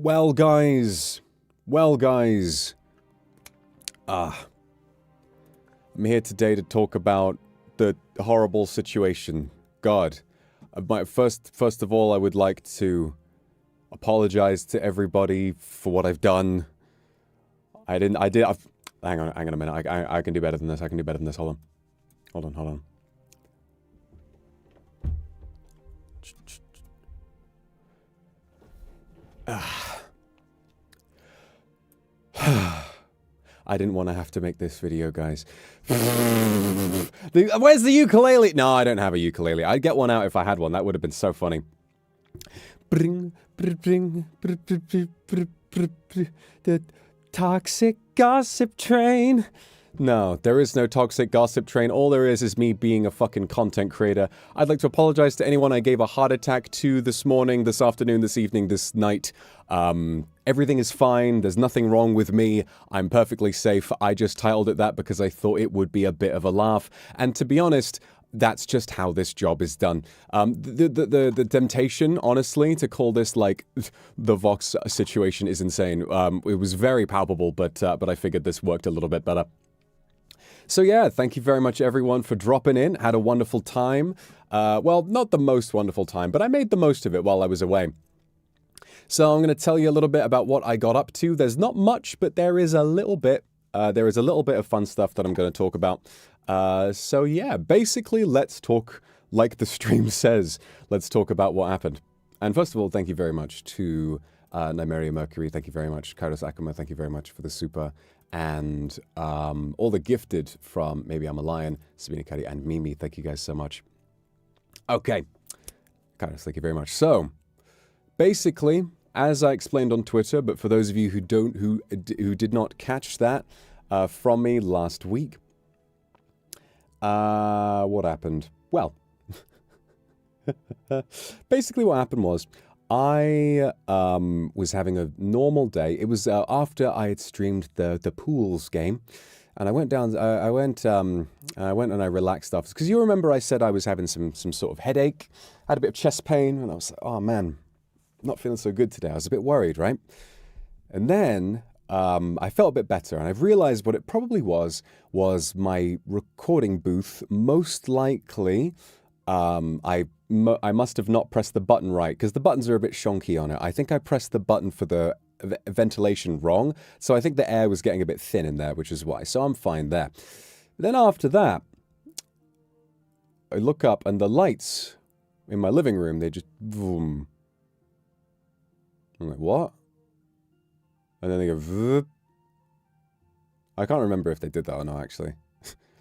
Well, guys. I'm here today to talk about the horrible situation. God. First of all, I would like to apologize to everybody for what I've done. Hang on a minute. I can do better than this. Hold on. I didn't want to have to make this video, guys. Where's the ukulele? No, I don't have a ukulele. I'd get one out if I had one. That would have been so funny. The toxic gossip train. No, there is no toxic gossip train. All there is me being a fucking content creator. I'd like to apologize to anyone I gave a heart attack to this morning, this afternoon, this evening, this night. Everything is fine. There's nothing wrong with me. I'm perfectly safe. I just titled it that because I thought it would be a bit of a laugh. And to be honest, that's just how this job is done. The temptation, honestly, to call this like the Vox situation is insane. It was very palpable, but I figured this worked a little bit better. So yeah, thank you very much everyone for dropping in. Had a wonderful time. Well, not the most wonderful time, but I made the most of it while I was away. So I'm going to tell you a little bit about what I got up to. There's not much, but there is a little bit. There is a little bit of fun stuff that I'm going to talk about. So yeah, basically let's talk like the stream says. Let's talk about what happened. And first of all, thank you very much to Nymeria Mercury. Thank you very much. Kairos Akuma, thank you very much for the super. And all the gifted from Maybe I'm a Lion, Sabina Kadi, and Mimi. Thank you guys so much. Okay. Kairos, thank you very much. So, basically, as I explained on Twitter, but for those of you who did not catch that from me last week, what happened? Well, basically what happened was I was having a normal day. It was after I had streamed the pools game, and I went down. I went and I relaxed after, because you remember I said I was having some sort of headache, had a bit of chest pain, and I was like, oh man, not feeling so good today. I was a bit worried, right? And then I felt a bit better, and I've realized what it probably was my recording booth. Most likely, I must have not pressed the button right, because the buttons are a bit shonky on it. I think I pressed the button for the ventilation wrong, so I think the air was getting a bit thin in there, which is why. So I'm fine there. Then after that, I look up, and the lights in my living room, they just boom. I'm like, what? And then they go, vroom. I can't remember if they did that or not, actually.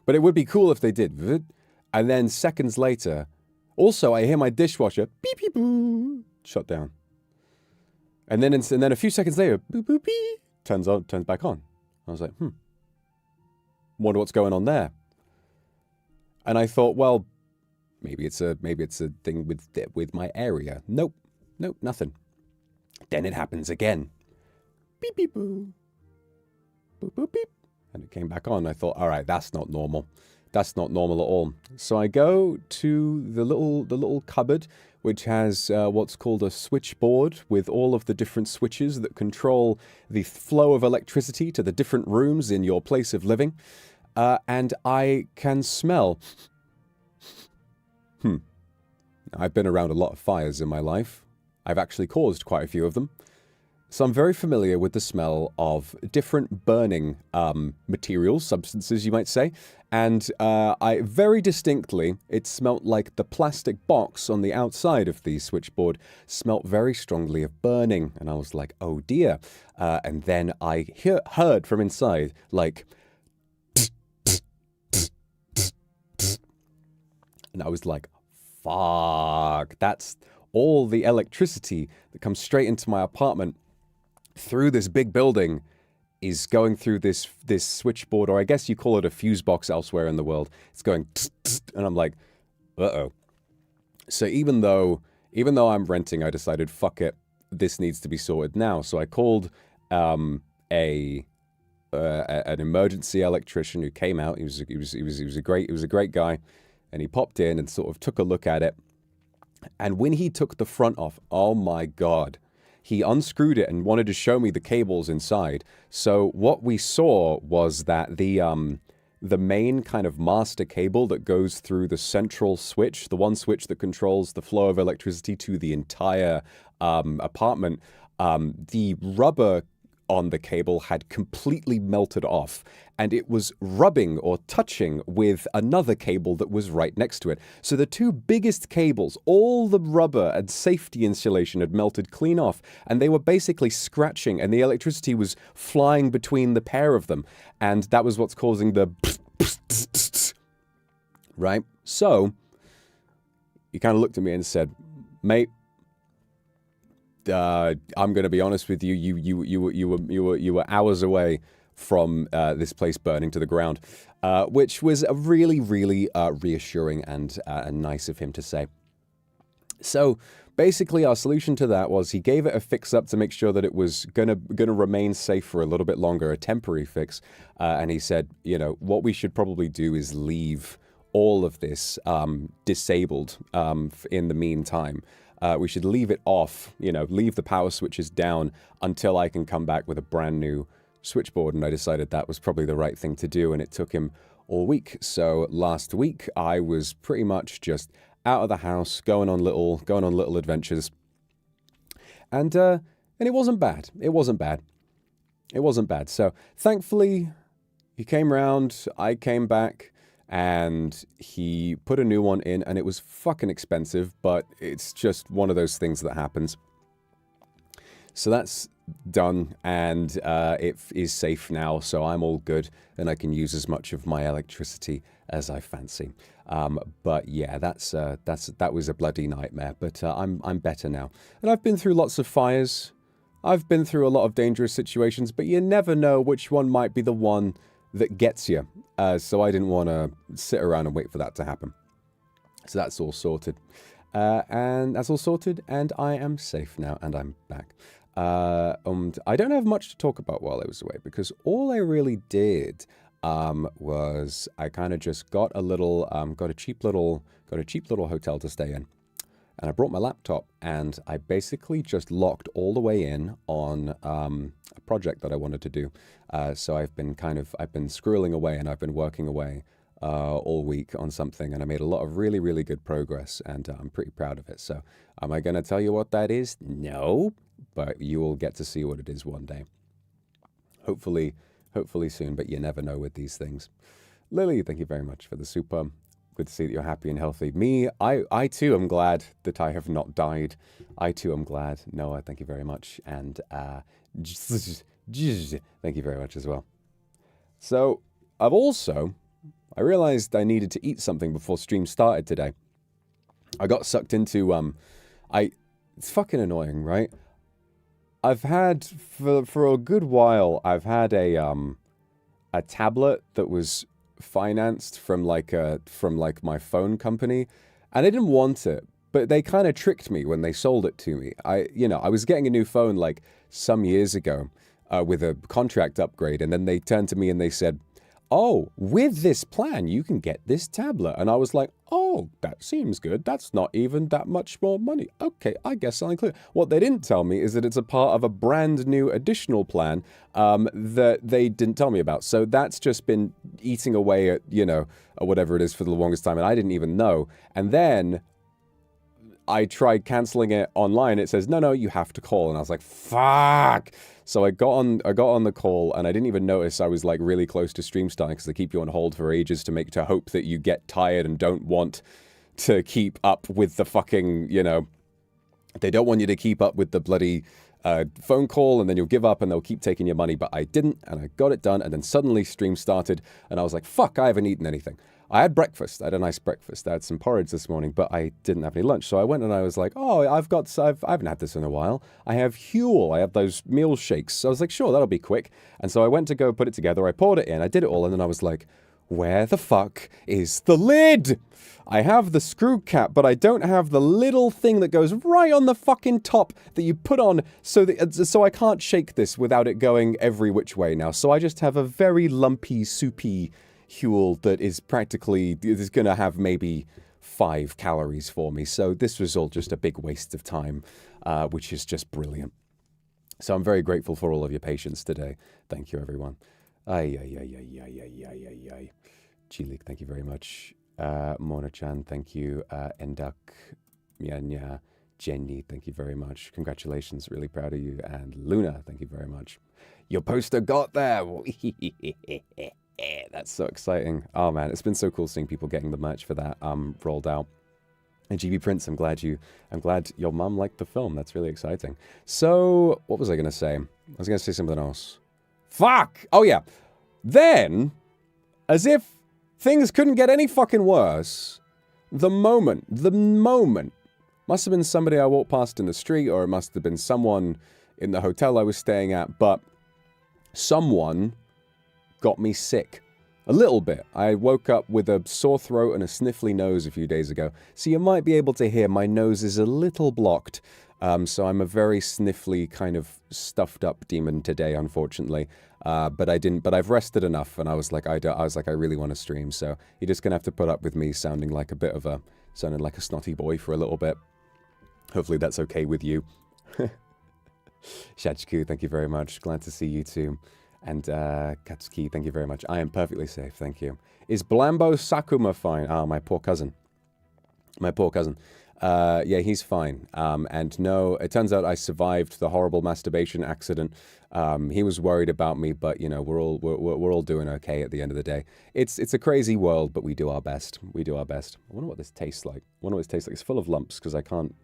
But it would be cool if they did. Vroom. And then seconds later, also I hear my dishwasher, beep, beep, boo, shut down. And then a few seconds later, boop, boop, beep, turns back on. I was like, wonder what's going on there. And I thought, well, maybe it's a thing with my area. Nope, nothing. Then it happens again. Beep, beep, boo. Boop, boop, beep. And it came back on. I thought, all right, that's not normal. That's not normal at all. So I go to the little cupboard, which has what's called a switchboard with all of the different switches that control the flow of electricity to the different rooms in your place of living. And I can smell. I've been around a lot of fires in my life. I've actually caused quite a few of them. So I'm very familiar with the smell of different burning materials, substances, you might say. And I very distinctly, it smelt like the plastic box on the outside of the switchboard smelt very strongly of burning. And I was like, oh dear. And then I heard from inside, like, and I was like, fuck, that's all the electricity that comes straight into my apartment through this big building is going through this switchboard, or I guess you call it a fuse box elsewhere in the world. It's going, and I'm like, uh-oh. So even though I'm renting, I decided, fuck it, this needs to be sorted now. So I called an emergency electrician who came out. He was a great guy, and he popped in and sort of took a look at it. And when he took the front off, oh my God, he unscrewed it and wanted to show me the cables inside. So what we saw was that the main kind of master cable that goes through the central switch, the one switch that controls the flow of electricity to the entire apartment, the rubber on the cable had completely melted off, and it was rubbing or touching with another cable that was right next to it. So the two biggest cables, all the rubber and safety insulation had melted clean off, and they were basically scratching, and the electricity was flying between the pair of them, and that was what's causing the right? So he kind of looked at me and said, "Mate, I'm going to be honest with you. You were hours away from this place burning to the ground," which was a really, really reassuring and nice of him to say. So basically, our solution to that was he gave it a fix up to make sure that it was gonna remain safe for a little bit longer, a temporary fix. And he said, you know, what we should probably do is leave all of this disabled in the meantime. We should leave it off, you know, leave the power switches down until I can come back with a brand new switchboard. And I decided that was probably the right thing to do, and it took him all week. So last week I was pretty much just out of the house, going on little adventures. And it wasn't bad. It wasn't bad. So thankfully he came round, I came back, and he put a new one in, and it was fucking expensive, but it's just one of those things that happens. So that's done, and it is safe now, so I'm all good, and I can use as much of my electricity as I fancy. But yeah, that was a bloody nightmare, but I'm better now. And I've been through lots of fires. I've been through a lot of dangerous situations, but you never know which one might be the one that gets you. So I didn't want to sit around and wait for that to happen. So that's all sorted. And I am safe now, and I'm back. I don't have much to talk about while I was away, because all I really did was I kind of just got a cheap little hotel to stay in, and I brought my laptop, and I basically just locked all the way in on a project that I wanted to do. So I've been squirreling away, and I've been working away all week on something, and I made a lot of really, really good progress, and I'm pretty proud of it. So am I going to tell you what that is? No, but you will get to see what it is one day. Hopefully soon, but you never know with these things. Lily, thank you very much for the super. Good to see that you're happy and healthy. Me, I too am glad that I have not died. I too am glad. Noah, thank you very much. And thank you very much as well. So, I realized I needed to eat something before stream started today. I got sucked into, it's fucking annoying, right? I've had, for a good while, I've had a tablet that was financed from my phone company, and I didn't want it, but they kind of tricked me when they sold it to me. I was getting a new phone like some years ago with a contract upgrade, and then they turned to me and they said, "Oh, with this plan, you can get this tablet." And I was like, "Oh, that seems good. That's not even that much more money. Okay, I guess I'll include it." What they didn't tell me is that it's a part of a brand new additional plan that they didn't tell me about. So that's just been eating away at, at whatever it is for the longest time, and I didn't even know. And then I tried canceling it online. It says, no, you have to call. And I was like, fuck. So I got on the call, and I didn't even notice I was like really close to stream starting, because they keep you on hold for ages to hope that you get tired and don't want to keep up with the fucking, they don't want you to keep up with the bloody phone call, and then you'll give up and they'll keep taking your money. But I didn't, and I got it done, and then suddenly stream started, and I was like, fuck, I haven't eaten anything. I had breakfast. I had a nice breakfast. I had some porridge this morning, but I didn't have any lunch. So I went and I was like, oh, I haven't had this in a while. I have Huel. I have those meal shakes. So I was like, sure, that'll be quick. And so I went to go put it together. I poured it in. I did it all. And then I was like, where the fuck is the lid? I have the screw cap, but I don't have the little thing that goes right on the fucking top that you put on, so I can't shake this without it going every which way now. So I just have a very lumpy, soupy Huel that is going to have maybe 5 calories for me. So this was all just a big waste of time, which is just brilliant. So I'm very grateful for all of your patience today. Thank you, everyone. Ay, ay, ay, ay, ay, ay, ay, ay, ay. Chilik, thank you very much. Mona-chan, thank you. Endak, Mianya, Jenny, thank you very much. Congratulations, really proud of you. And Luna, thank you very much. Your poster got there. That's so exciting. Oh man, it's been so cool seeing people getting the merch for that rolled out. And GB Prince, I'm glad your mum liked the film. That's really exciting. So, what was I going to say? I was going to say something else. Fuck! Oh yeah. Then, as if things couldn't get any fucking worse, the moment, must have been somebody I walked past in the street, or it must have been someone in the hotel I was staying at, but someone got me sick. A little bit. I woke up with a sore throat and a sniffly nose a few days ago. So you might be able to hear my nose is a little blocked. So I'm a very sniffly, kind of stuffed up demon today, unfortunately. But I've rested enough, and I was like, I really want to stream. So you're just gonna have to put up with me sounding like a snotty boy for a little bit. Hopefully that's okay with you. Shachiku, thank you very much. Glad to see you too. And Katsuki, thank you very much. I am perfectly safe, thank you. Is Blambo Sakuma fine? Oh, my poor cousin. My poor cousin. Yeah, he's fine. And no, it turns out I survived the horrible masturbation accident. He was worried about me, but you know, we're all doing okay at the end of the day. It's a crazy world, but we do our best. We do our best. I wonder what this tastes like. It's full of lumps because I can't.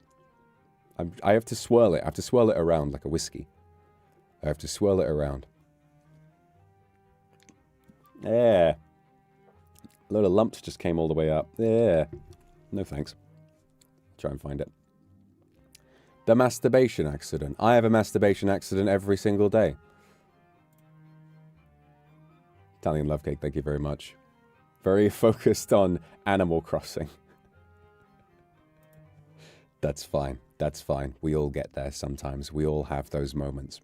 I have to swirl it. I have to swirl it around like a whiskey. I have to swirl it around. Yeah. A load of lumps just came all the way up. Yeah. No thanks. Try and find it. The masturbation accident. I have a masturbation accident every single day. Italian Love Cake, thank you very much. Very focused on Animal Crossing. That's fine. That's fine. We all get there sometimes. We all have those moments.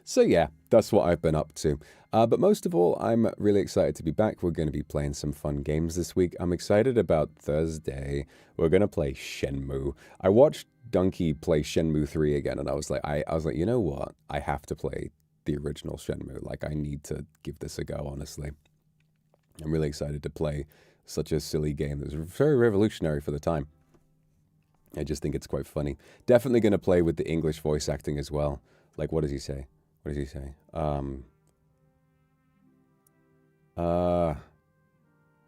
So yeah, that's what I've been up to. But most of all, I'm really excited to be back. We're going to be playing some fun games this week. I'm excited about Thursday. We're going to play Shenmue. I watched Donkey play Shenmue 3 again, and I was like, you know what? I have to play the original Shenmue. Like, I need to give this a go, honestly. I'm really excited to play such a silly game that was very revolutionary for the time. I just think it's quite funny. Definitely going to play with the English voice acting as well. Like, what does he say? What does he say?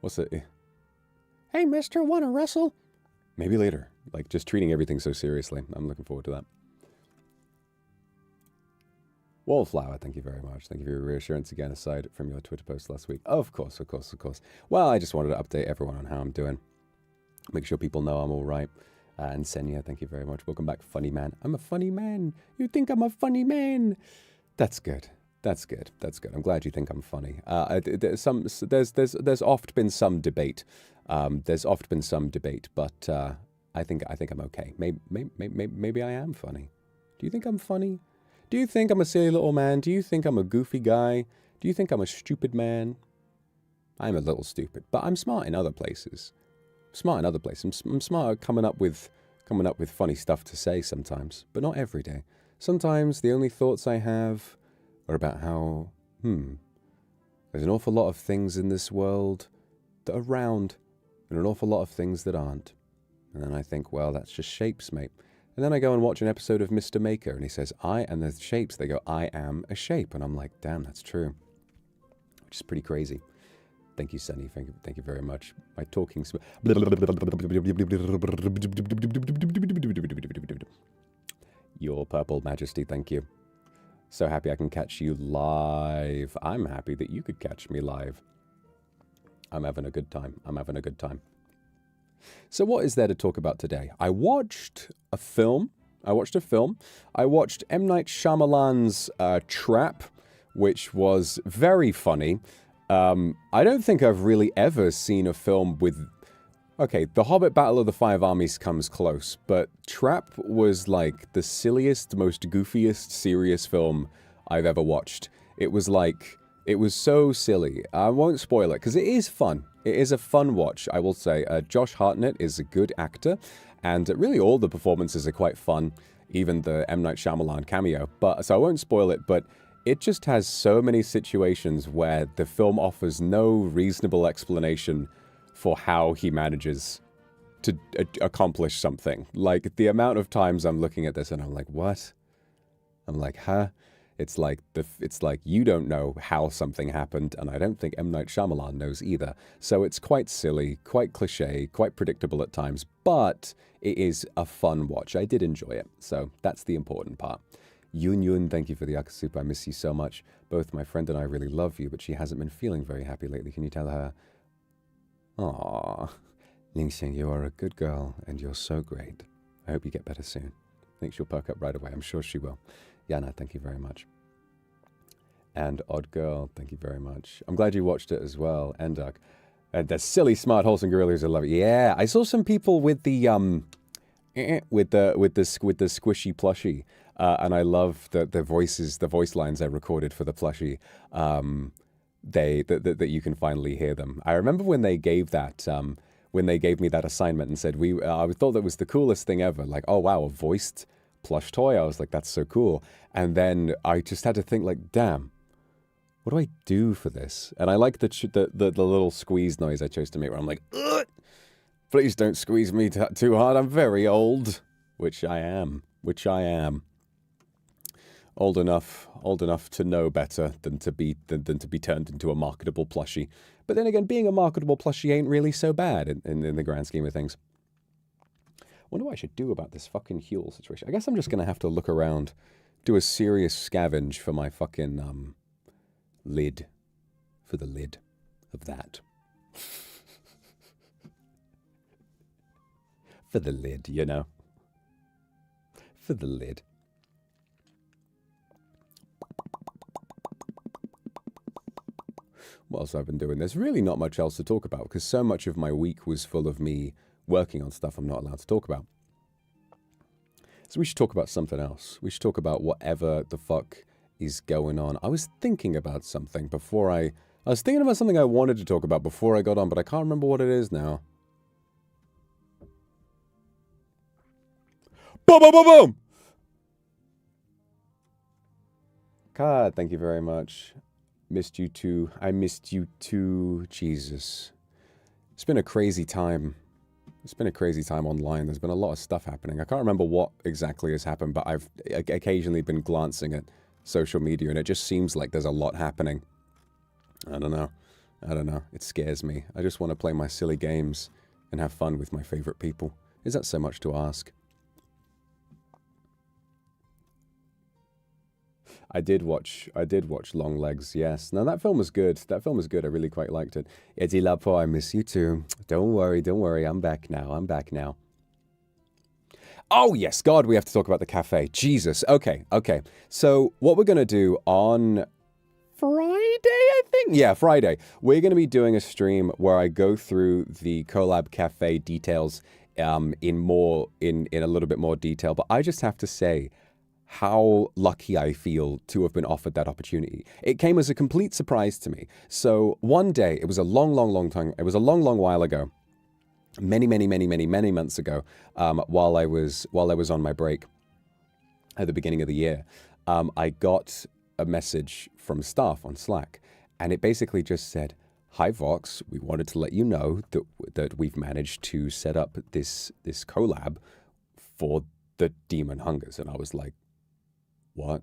What's it? Hey, mister, wanna wrestle? Maybe later. Like, just treating everything so seriously. I'm looking forward to that. Wallflower, thank you very much. Thank you for your reassurance again, aside from your Twitter post last week. Of course, of course, of course. Well, I just wanted to update everyone on how I'm doing. Make sure people know I'm all right. And Senya, thank you very much. Welcome back, funny man. I'm a funny man. You think I'm a funny man? That's good. That's good. That's good. I'm glad you think I'm funny. There's oft been some debate. But I think I'm okay. Maybe I am funny. Do you think I'm funny? Do you think I'm a silly little man? Do you think I'm a goofy guy? Do you think I'm a stupid man? I'm a little stupid, but I'm smart in other places. I'm smart at coming up with funny stuff to say sometimes, but not every day. Sometimes the only thoughts I have are about how, there's an awful lot of things in this world that are round, and an awful lot of things that aren't. And then I think, well, that's just shapes, mate. And then I go and watch an episode of Mr. Maker, and he says, and there's shapes, they go, I am a shape. And I'm like, damn, that's true. Which is pretty crazy. Thank you, Sunny. Thank you very much. My talking... Your Purple Majesty, thank you. So happy I can catch you live. I'm happy that you could catch me live. I'm having a good time. So what is there to talk about today? I watched a film. I watched M. Night Shyamalan's Trap, which was very funny. I don't think I've really ever seen a film with... Okay, The Hobbit Battle of the Five Armies comes close, but Trap was like the silliest, most goofiest, serious film I've ever watched. It was so silly. I won't spoil it, because it is fun. It is a fun watch, I will say. Josh Hartnett is a good actor, And really all the performances are quite fun, even the M. Night Shyamalan cameo. So I won't spoil it, but it just has so many situations where the film offers no reasonable explanation for how he manages to accomplish something. Like, the amount of times I'm looking at this and I'm like, what? I'm like, huh? It's like you don't know how something happened, and I don't think M. Night Shyamalan knows either. So it's quite silly, quite cliche, quite predictable at times, but it is a fun watch. I did enjoy it, so that's the important part. Yun Yun, thank you for the Akasupa. I miss you so much. Both my friend and I really love you, but she hasn't been feeling very happy lately. Can you tell her? Aww. Luxiem, you are a good girl, and you're so great. I hope you get better soon. I think she'll perk up right away. I'm sure she will. Yana, thank you very much. And Odd Girl, thank you very much. I'm glad you watched it as well. Enduk. The silly, smart, wholesome gorillas, I love it. Yeah, I saw some people with the squishy plushie, and I love the voice lines I recorded for the plushie. That you can finally hear them. I remember when they gave that. When they gave me that assignment and said, I thought that was the coolest thing ever. Like, oh wow, a voiced plush toy. I was like, that's so cool. And then I just had to think, like, damn, what do I do for this? And I like the little squeeze noise I chose to make, where I'm like, ugh, please don't squeeze me too hard. I'm very old, which I am. Old enough to know better than to be turned into a marketable plushie. But then again, being a marketable plushie ain't really so bad in the grand scheme of things. Wonder what I should do about this fucking Huel situation. I guess I'm just gonna have to look around, do a serious scavenge for my fucking lid, for the lid of that. For the lid, you know. For the lid. What else I've been doing? There's really not much else to talk about, because so much of my week was full of me working on stuff I'm not allowed to talk about. So we should talk about something else. We should talk about whatever the fuck is going on. I was thinking about something before I was thinking about something I wanted to talk about before I got on, but I can't remember what it is now. Boom, boom, boom, boom! God, thank you very much. Missed you too. I missed you too. Jesus. It's been a crazy time. It's been a crazy time online. There's been a lot of stuff happening. I can't remember what exactly has happened, but I've occasionally been glancing at social media, and it just seems like there's a lot happening. I don't know. It scares me. I just want to play my silly games and have fun with my favorite people. Is that so much to ask? I did watch Long Legs, yes. Now, that film was good. I really quite liked it. Eddie Lapo, I miss you too. Don't worry. I'm back now. Oh, yes, God, we have to talk about the cafe. Jesus. Okay. So, what we're going to do on Friday, I think? Yeah, Friday. We're going to be doing a stream where I go through the Collab cafe details in a little bit more detail. But I just have to say how lucky I feel to have been offered that opportunity. It came as a complete surprise to me. So one day, it was a long time. It was a long while ago. Many months ago, while I was on my break at the beginning of the year, I got a message from staff on Slack, and it basically just said, "Hi Vox, we wanted to let you know that we've managed to set up this collab for the Demon Hungers." And I was like, "What?"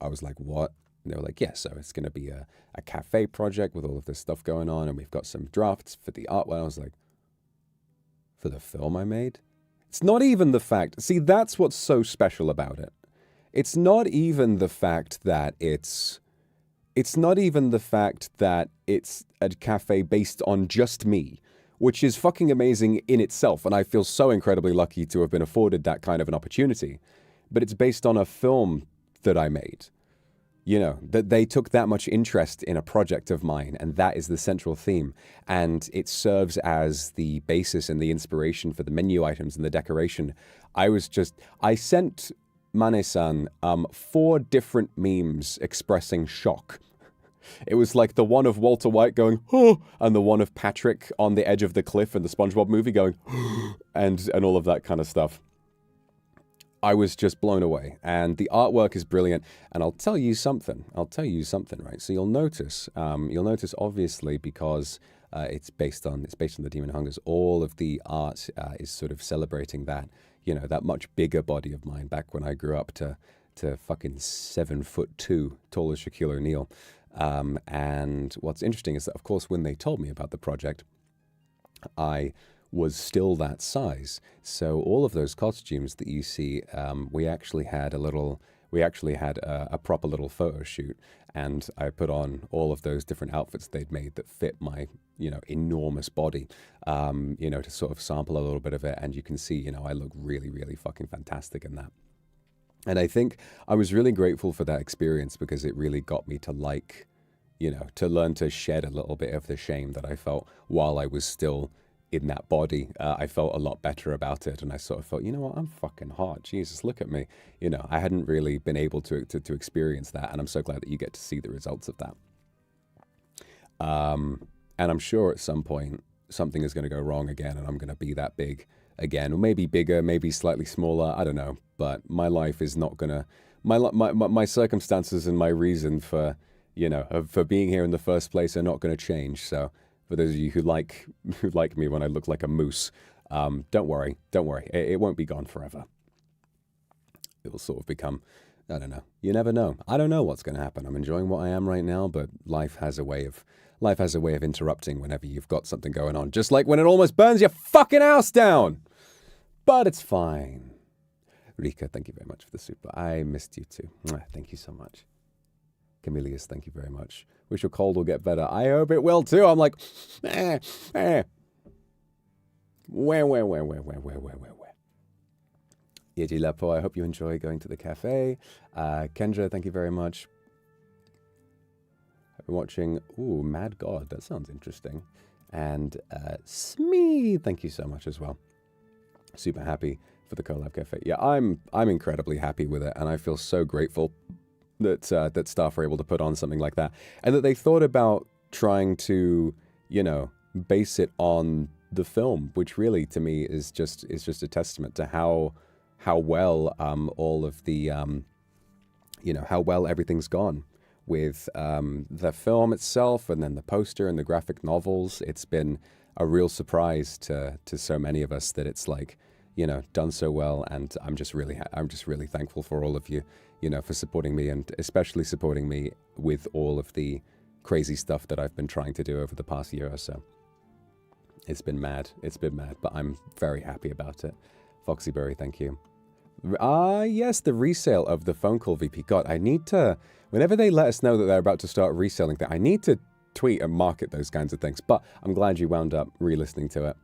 And they were like, "Yeah, so it's going to be a cafe project with all of this stuff going on, and we've got some drafts for the art." Well, I was like, "For the film I made?" It's not even the fact... See, that's what's so special about it. It's not even the fact that it's a cafe based on just me, which is fucking amazing in itself, and I feel so incredibly lucky to have been afforded that kind of an opportunity. But it's based on a film that I made. You know, that they took that much interest in a project of mine, and that is the central theme. And it serves as the basis and the inspiration for the menu items and the decoration. I sent Mane-san 4 different memes expressing shock It was like the one of Walter White going, oh, and the one of Patrick on the edge of the cliff in the SpongeBob movie going, and all of that kind of stuff. I was just blown away, and the artwork is brilliant. And I'll tell you something, right? So you'll notice obviously, because it's based on the Demon Hungers. All of the art is sort of celebrating that, that much bigger body of mine back when I grew up to fucking 7'2", tall as Shaquille O'Neal. And what's interesting is that, of course, when they told me about the project, I was still that size. So all of those costumes that you see, we actually had a proper little photo shoot, and I put on all of those different outfits they'd made that fit my, enormous body, to sort of sample a little bit of it. And you can see, I look really, really fucking fantastic in that. And I think I was really grateful for that experience, because it really got me to to learn to shed a little bit of the shame that I felt while I was still in that body. I felt a lot better about it, and I sort of felt, what, I'm fucking hot. Jesus, look at me. I hadn't really been able to experience that, and I'm so glad that you get to see the results of that. And I'm sure at some point something is going to go wrong again, and I'm going to be that big again, or maybe bigger, maybe slightly smaller. I don't know, but my life is not gonna. My circumstances and my reason for for being here in the first place are not going to change. So for those of you who like me when I look like a moose, don't worry. It won't be gone forever. It will sort of become, I don't know. You never know. I don't know what's going to happen. I'm enjoying what I am right now, but life has a way of interrupting whenever you've got something going on. Just like when it almost burns your fucking house down. But it's fine. Rika, thank you very much for the super. I missed you too. Thank you so much. Camilius, thank you very much. Wish your cold will get better. I hope it will too. I'm like, Where? Yeti Lepo, I hope you enjoy going to the cafe. Kendra, thank you very much. I've been watching, Mad God, that sounds interesting. And Smee, thank you so much as well. Super happy for the Collab Cafe. Yeah, I'm incredibly happy with it, and I feel so grateful that that staff were able to put on something like that, and that they thought about trying to, base it on the film, which really to me is just a testament to how well all of the how well everything's gone with the film itself, and then the poster and the graphic novels. It's been a real surprise to so many of us that it's like, done so well, and I'm just really thankful for all of you, for supporting me, and especially supporting me with all of the crazy stuff that I've been trying to do over the past year or so. It's been mad, but I'm very happy about it. Foxyberry, thank you. Yes, the resale of the phone call VP. God, I need to, whenever they let us know that they're about to start reselling that, I need to tweet and market those kinds of things, but I'm glad you wound up re-listening to it.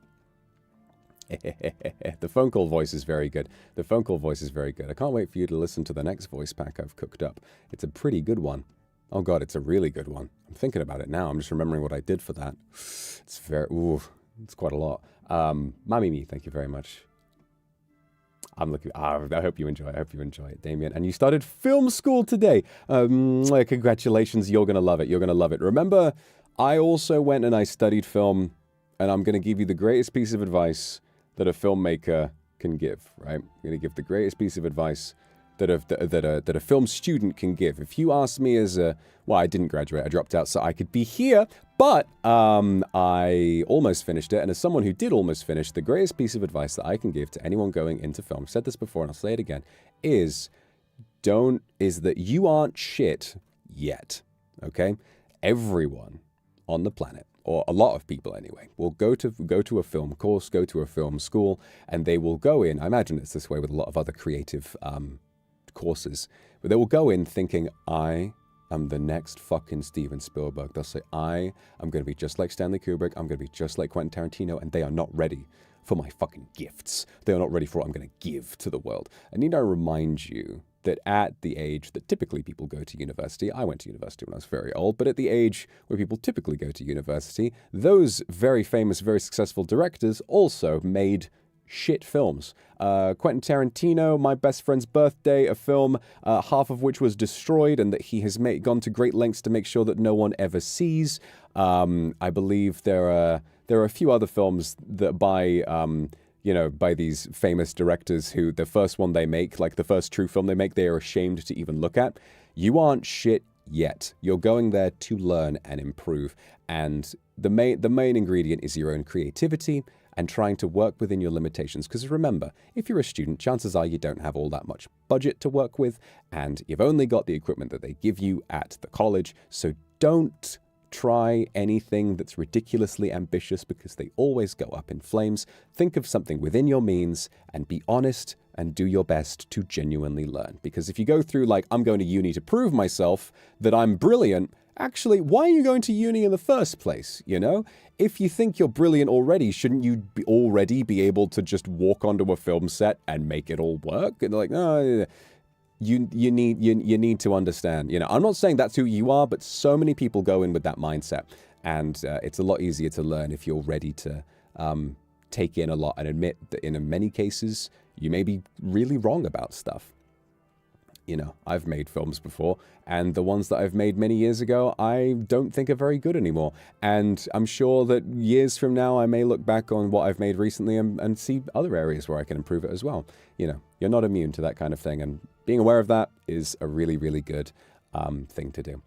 The phone call voice is very good. I can't wait for you to listen to the next voice pack I've cooked up. It's a pretty good one. Oh God, it's a really good one. I'm thinking about it now. I'm just remembering what I did for that. It's it's quite a lot. Mamimi, thank you very much. I'm looking. I hope you enjoy it, Damien. And you started film school today. Congratulations. You're gonna love it. Remember, I also went and I studied film, and I'm gonna give you the greatest piece of advice that a filmmaker can give. Right? I'm gonna give the greatest piece of advice that a film student can give. If you ask me I didn't graduate. I dropped out so I could be here, but I almost finished it. And as someone who did almost finish, the greatest piece of advice that I can give to anyone going into film, I've said this before and I'll say it again, is that you aren't shit yet. Okay? Everyone on the planet, or a lot of people anyway, will go to a film course, go to a film school, and they will go in. I imagine it's this way with a lot of other creative courses, but they will go in thinking, I am the next fucking Steven Spielberg. They'll say, I am going to be just like Stanley Kubrick. I'm going to be just like Quentin Tarantino, and they are not ready for my fucking gifts. They are not ready for what I'm going to give to the world. I need to remind you that at the age that typically people go to university, I went to university when I was very old, but at the age where people typically go to university, those very famous, very successful directors also made shit films. Quentin Tarantino, My Best Friend's Birthday, a film half of which was destroyed and that he has gone to great lengths to make sure that no one ever sees. I believe there are a few other films that by these famous directors who the first one they make, like the first true film they make, they are ashamed to even look at. You aren't shit yet. You're going there to learn and improve. And the main ingredient is your own creativity and trying to work within your limitations. Because remember, if you're a student, chances are you don't have all that much budget to work with, and you've only got the equipment that they give you at the college. So don't try anything that's ridiculously ambitious, because they always go up in flames. Think of something within your means and be honest and do your best to genuinely learn. Because if you go through like, I'm going to uni to prove myself that I'm brilliant, actually, why are you going to uni in the first place, you know? If you think you're brilliant already, shouldn't you already be able to just walk onto a film set and make it all work? And they're like, no, you need to understand. You know, I'm not saying that's who you are, but so many people go in with that mindset, and it's a lot easier to learn if you're ready to take in a lot and admit that in many cases you may be really wrong about stuff. You know, I've made films before, and the ones that I've made many years ago, I don't think are very good anymore. And I'm sure that years from now, I may look back on what I've made recently and see other areas where I can improve it as well. You know, you're not immune to that kind of thing, and being aware of that is a really, really good thing to do.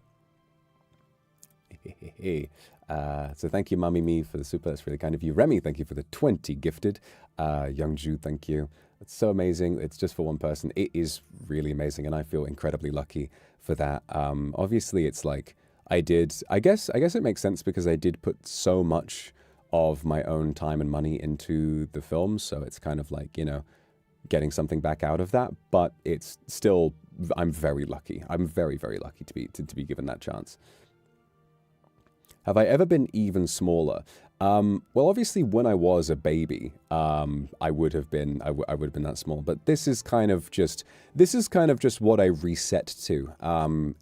So thank you, Mummy Me, for the super. That's really kind of you. Remy, thank you for the 20 gifted. Youngju, thank you. It's so amazing. It's just for one person. It is really amazing, and I feel incredibly lucky for that. Obviously, it's like I guess it makes sense because I did put so much of my own time and money into the film, so it's kind of like, you know, getting something back out of that. But it's still, I'm very lucky. I'm very, very lucky to be given that chance. Have I ever been even smaller? Well, obviously, when I was a baby, I would have been that small. But this is kind of just what I reset to.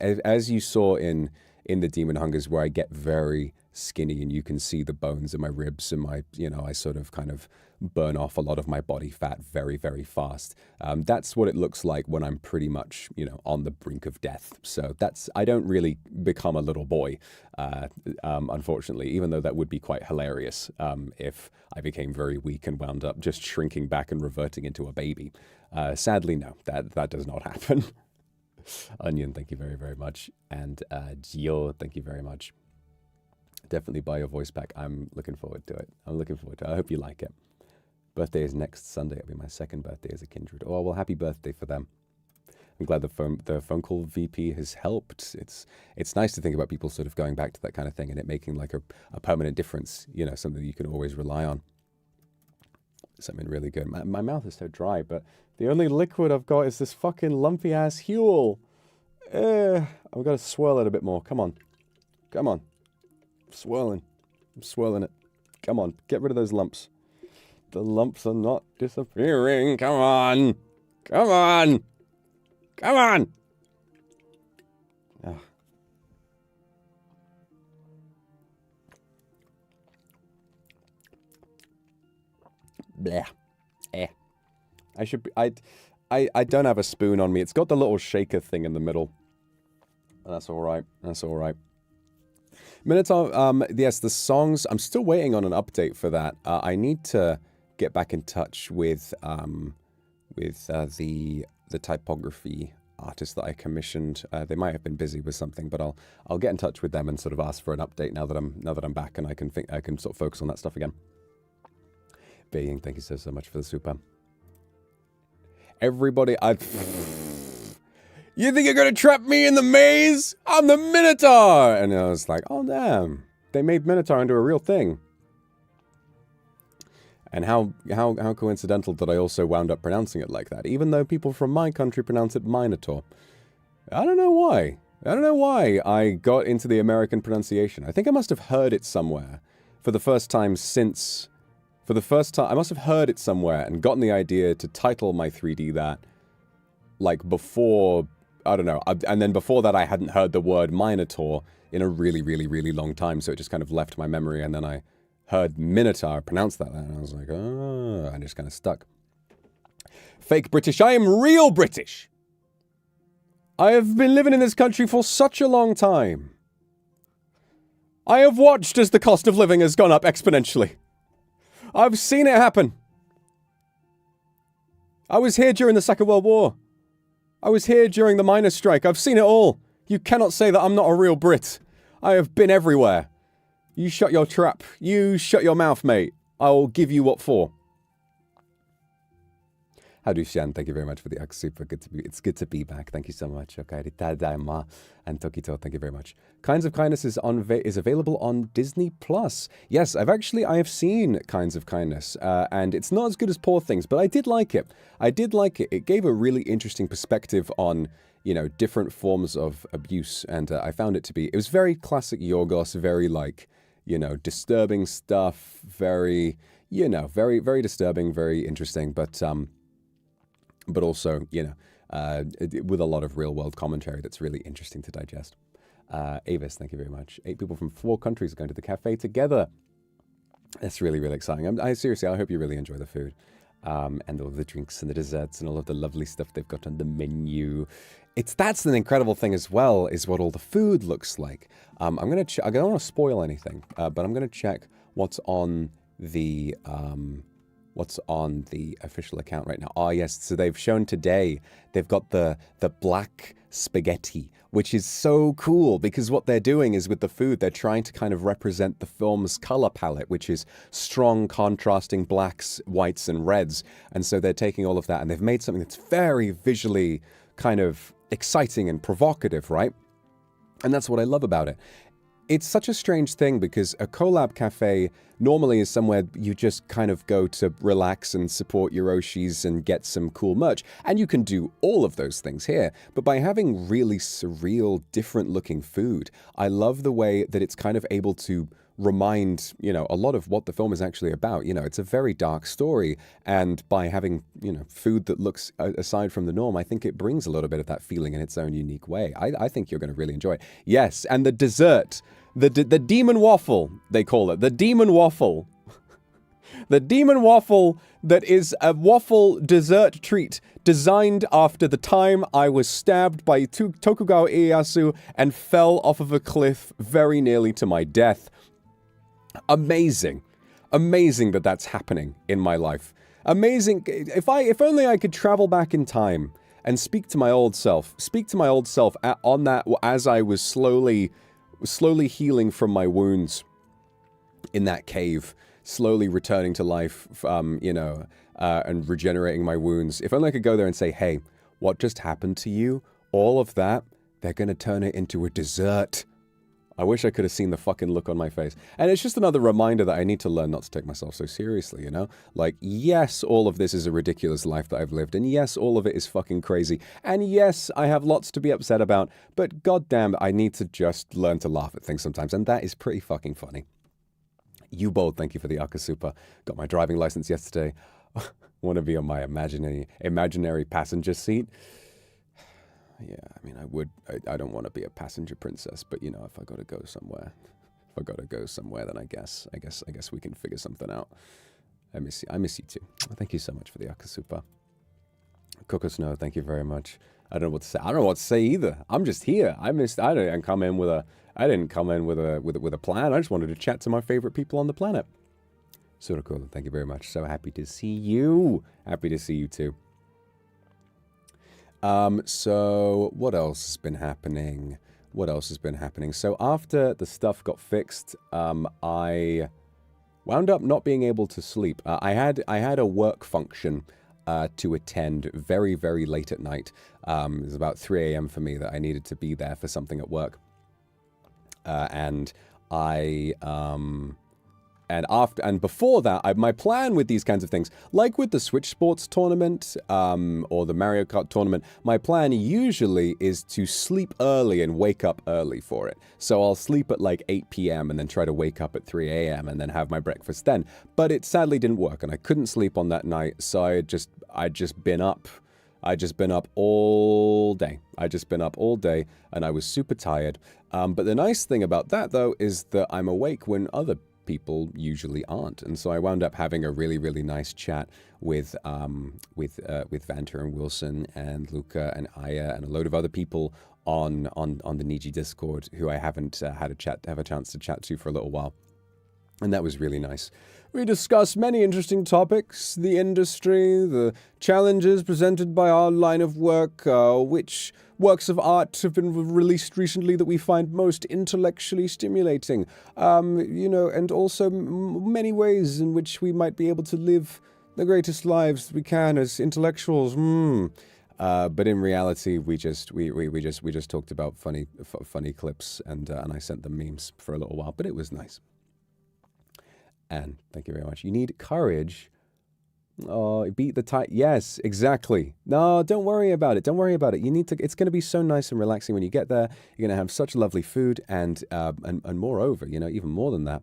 As you saw in the Demon Hungers, where I get very skinny, and you can see the bones in my ribs, and my, you know, I sort of kind of burn off a lot of my body fat very, very fast. That's what it looks like when I'm pretty much, you know, on the brink of death. So I don't really become a little boy, unfortunately, even though that would be quite hilarious if I became very weak and wound up just shrinking back and reverting into a baby. Sadly, no, that does not happen. Onion, thank you very, very much. And Gio, thank you very much. Definitely buy your voice pack. I'm looking forward to it. I hope you like it. Birthday is next Sunday. It'll be my second birthday as a kindred. Oh, well, happy birthday for them. I'm glad the phone call VP has helped. It's nice to think about people sort of going back to that kind of thing and it making like a permanent difference, you know, something that you can always rely on. Something really good. My mouth is so dry, but the only liquid I've got is this fucking lumpy ass Huel. I've got to swirl it a bit more. Come on. I'm swirling it. Come on, get rid of those lumps. The lumps are not disappearing. Come on. Ah. Blech. I don't have a spoon on me. It's got the little shaker thing in the middle. That's all right. Minotaur, yes, the songs, I'm still waiting on an update for that. I need to get back in touch with the typography artist that I commissioned. They might have been busy with something, but I'll get in touch with them and sort of ask for an update now that I'm back and I can sort of focus on that stuff again. Being, thank you so much for the super. Everybody, you think you're gonna trap me in the maze? I'm the Minotaur! And I was like, oh damn, they made Minotaur into a real thing. And how coincidental that I also wound up pronouncing it like that, even though people from my country pronounce it Minotaur. I don't know why. I got into the American pronunciation. I think I must have heard it somewhere for the first time since... I must have heard it somewhere and gotten the idea to title my 3D that, like, before... I don't know. And then before that, I hadn't heard the word Minotaur in a really, really, really long time, so it just kind of left my memory, and then I heard Minotaur pronounce that, and I was like, oh, I just kind of stuck. Fake British. I am real British. I have been living in this country for such a long time. I have watched as the cost of living has gone up exponentially. I've seen it happen. I was here during the Second World War. I was here during the miners' strike. I've seen it all. You cannot say that I'm not a real Brit. I have been everywhere. You shut your trap. You shut your mouth, mate. I will give you what for. Howdy, Shan. Thank you very much for the super. It's good to be back. Thank you so much. Okay, Tadaima and Tokito. Thank you very much. Kinds of Kindness is available on Disney Plus. Yes, I have seen Kinds of Kindness, and it's not as good as Poor Things, but I did like it. It gave a really interesting perspective on, you know, different forms of abuse, and I found it to be. It was very classic Yorgos, very like, you know, disturbing stuff. Very, you know, very very disturbing, very interesting, but also, you know, with a lot of real-world commentary that's really interesting to digest. Avis, thank you very much. 8 people from 4 countries are going to the cafe together. That's really, really exciting. Seriously, I hope you really enjoy the food. And all the drinks and the desserts and all of the lovely stuff they've got on the menu. That's an incredible thing as well, is what all the food looks like. I don't want to spoil anything, but I'm going to check what's on the official account right now. Yes, so they've shown today, they've got the black spaghetti, which is so cool, because what they're doing is with the food, they're trying to kind of represent the film's color palette, which is strong, contrasting blacks, whites, and reds. And so they're taking all of that, and they've made something that's very visually kind of exciting and provocative, right? And that's what I love about it. It's such a strange thing, because a Collab cafe normally is somewhere you just kind of go to relax and support your Oshis and get some cool merch. And you can do all of those things here. But by having really surreal, different looking food, I love the way that it's kind of able to remind, you know, a lot of what the film is actually about. You know, it's a very dark story. And by having, you know, food that looks aside from the norm, I think it brings a little bit of that feeling in its own unique way. I think you're going to really enjoy it. Yes, and the dessert. The demon waffle, they call it. The demon waffle. The demon waffle that is a waffle dessert treat designed after the time I was stabbed by Tokugawa Ieyasu and fell off of a cliff very nearly to my death. Amazing. Amazing that that's happening in my life. Amazing. If only I could travel back in time and speak to my old self. On that as I was slowly healing from my wounds in that cave, slowly returning to life, and regenerating my wounds. If only I could go there and say, hey, what just happened to you? All of that, they're going to turn it into a dessert. I wish I could have seen the fucking look on my face. And it's just another reminder that I need to learn not to take myself so seriously, you know? Like, yes, all of this is a ridiculous life that I've lived, and yes, all of it is fucking crazy, and yes, I have lots to be upset about, but goddamn, I need to just learn to laugh at things sometimes, and that is pretty fucking funny. You both, thank you for the Akasupa. Got my driving license yesterday. Want to be on my imaginary passenger seat. Yeah, I mean, I don't want to be a passenger princess, but, you know, if I got to go somewhere, then I guess we can figure something out. I miss you too. Thank you so much for the Akasupa. Coco Snow, thank you very much. I don't know what to say. I don't know what to say either. I'm just here. I didn't come in with a plan. I just wanted to chat to my favorite people on the planet. Surako, thank you very much. So happy to see you. Happy to see you too. So what else has been happening? So after the stuff got fixed, I wound up not being able to sleep. I had a work function to attend very, very late at night. It was about 3 a.m. for me that I needed to be there for something at work. And before that, my plan with these kinds of things, like with the Switch Sports tournament, or the Mario Kart tournament, my plan usually is to sleep early and wake up early for it. So I'll sleep at like 8 p.m. and then try to wake up at 3 a.m. and then have my breakfast then. But it sadly didn't work, and I couldn't sleep on that night, so I'd just been up all day. And I was super tired. But the nice thing about that, though, is that I'm awake when other people usually aren't. And so I wound up having a really, really nice chat with Vanta and Wilson and Luca and Aya and a load of other people on the Niji Discord who I haven't have a chance to chat to for a little while. And that was really nice. We discussed many interesting topics, the industry, the challenges presented by our line of work, which works of art have been released recently that we find most intellectually stimulating, you know, and also many ways in which we might be able to live the greatest lives we can as intellectuals. But in reality, we just talked about funny clips, and I sent them memes for a little while, but it was nice. And thank you very much. You need courage. Oh, beat the tide. Yes, exactly. No, don't worry about it. Don't worry about it. You need to. It's going to be so nice and relaxing when you get there. You're going to have such lovely food, and moreover, you know, even more than that,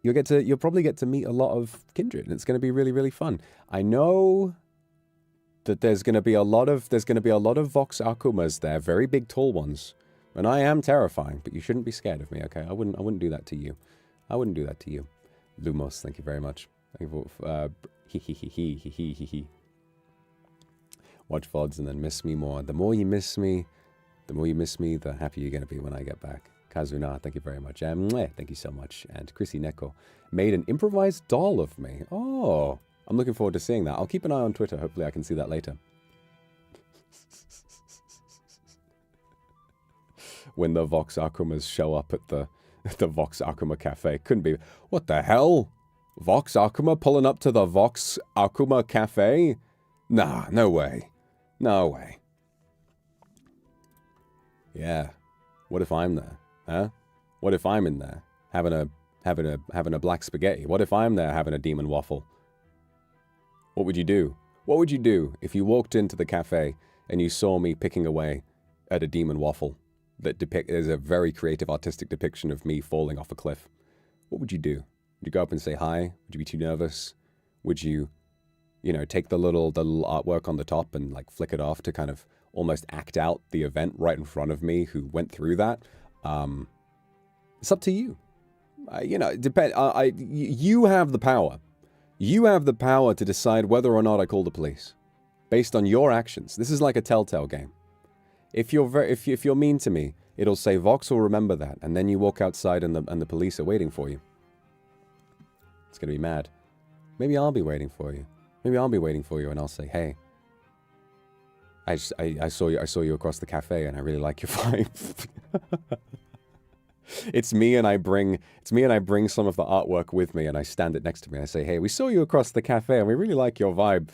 you'll probably get to meet a lot of kindred, and it's going to be really, really fun. I know that there's going to be a lot of Vox Akumas there, very big, tall ones. And I am terrifying, but you shouldn't be scared of me, okay? I wouldn't do that to you. I wouldn't do that to you. Lumos, thank you very much. Thank you for, watch VODs and then miss me more. The more you miss me, the happier you're going to be when I get back. Kazuna, thank you very much. Thank you so much. And Chrissy Neko made an improvised doll of me. Oh, I'm looking forward to seeing that. I'll keep an eye on Twitter. Hopefully I can see that later. When the Vox Akumas show up at the Vox Akuma Cafe. Couldn't be... What the hell? Vox Akuma pulling up to the Vox Akuma Cafe? Nah, no way. No way. Yeah. What if I'm there? Huh? What if I'm in there? Having a black spaghetti? What if I'm there having a demon waffle? What would you do? What would you do if you walked into the cafe and you saw me picking away at a demon waffle that is a very creative artistic depiction of me falling off a cliff? What would you do? Would you go up and say hi? Would you be too nervous? Would you, you know, take the little artwork on the top and like flick it off to kind of almost act out the event right in front of me who went through that? It's up to you. You know, you have the power. You have the power to decide whether or not I call the police based on your actions. This is like a telltale game. If you're mean to me, it'll say Vox will remember that, and then you walk outside and the police are waiting for you. It's gonna be mad. Maybe I'll be waiting for you. Maybe I'll be waiting for you, and I'll say, hey, I saw you across the cafe, and I really like your vibe. It's me and I bring some of the artwork with me, and I stand it next to me. I say, hey, we saw you across the cafe, and we really like your vibe.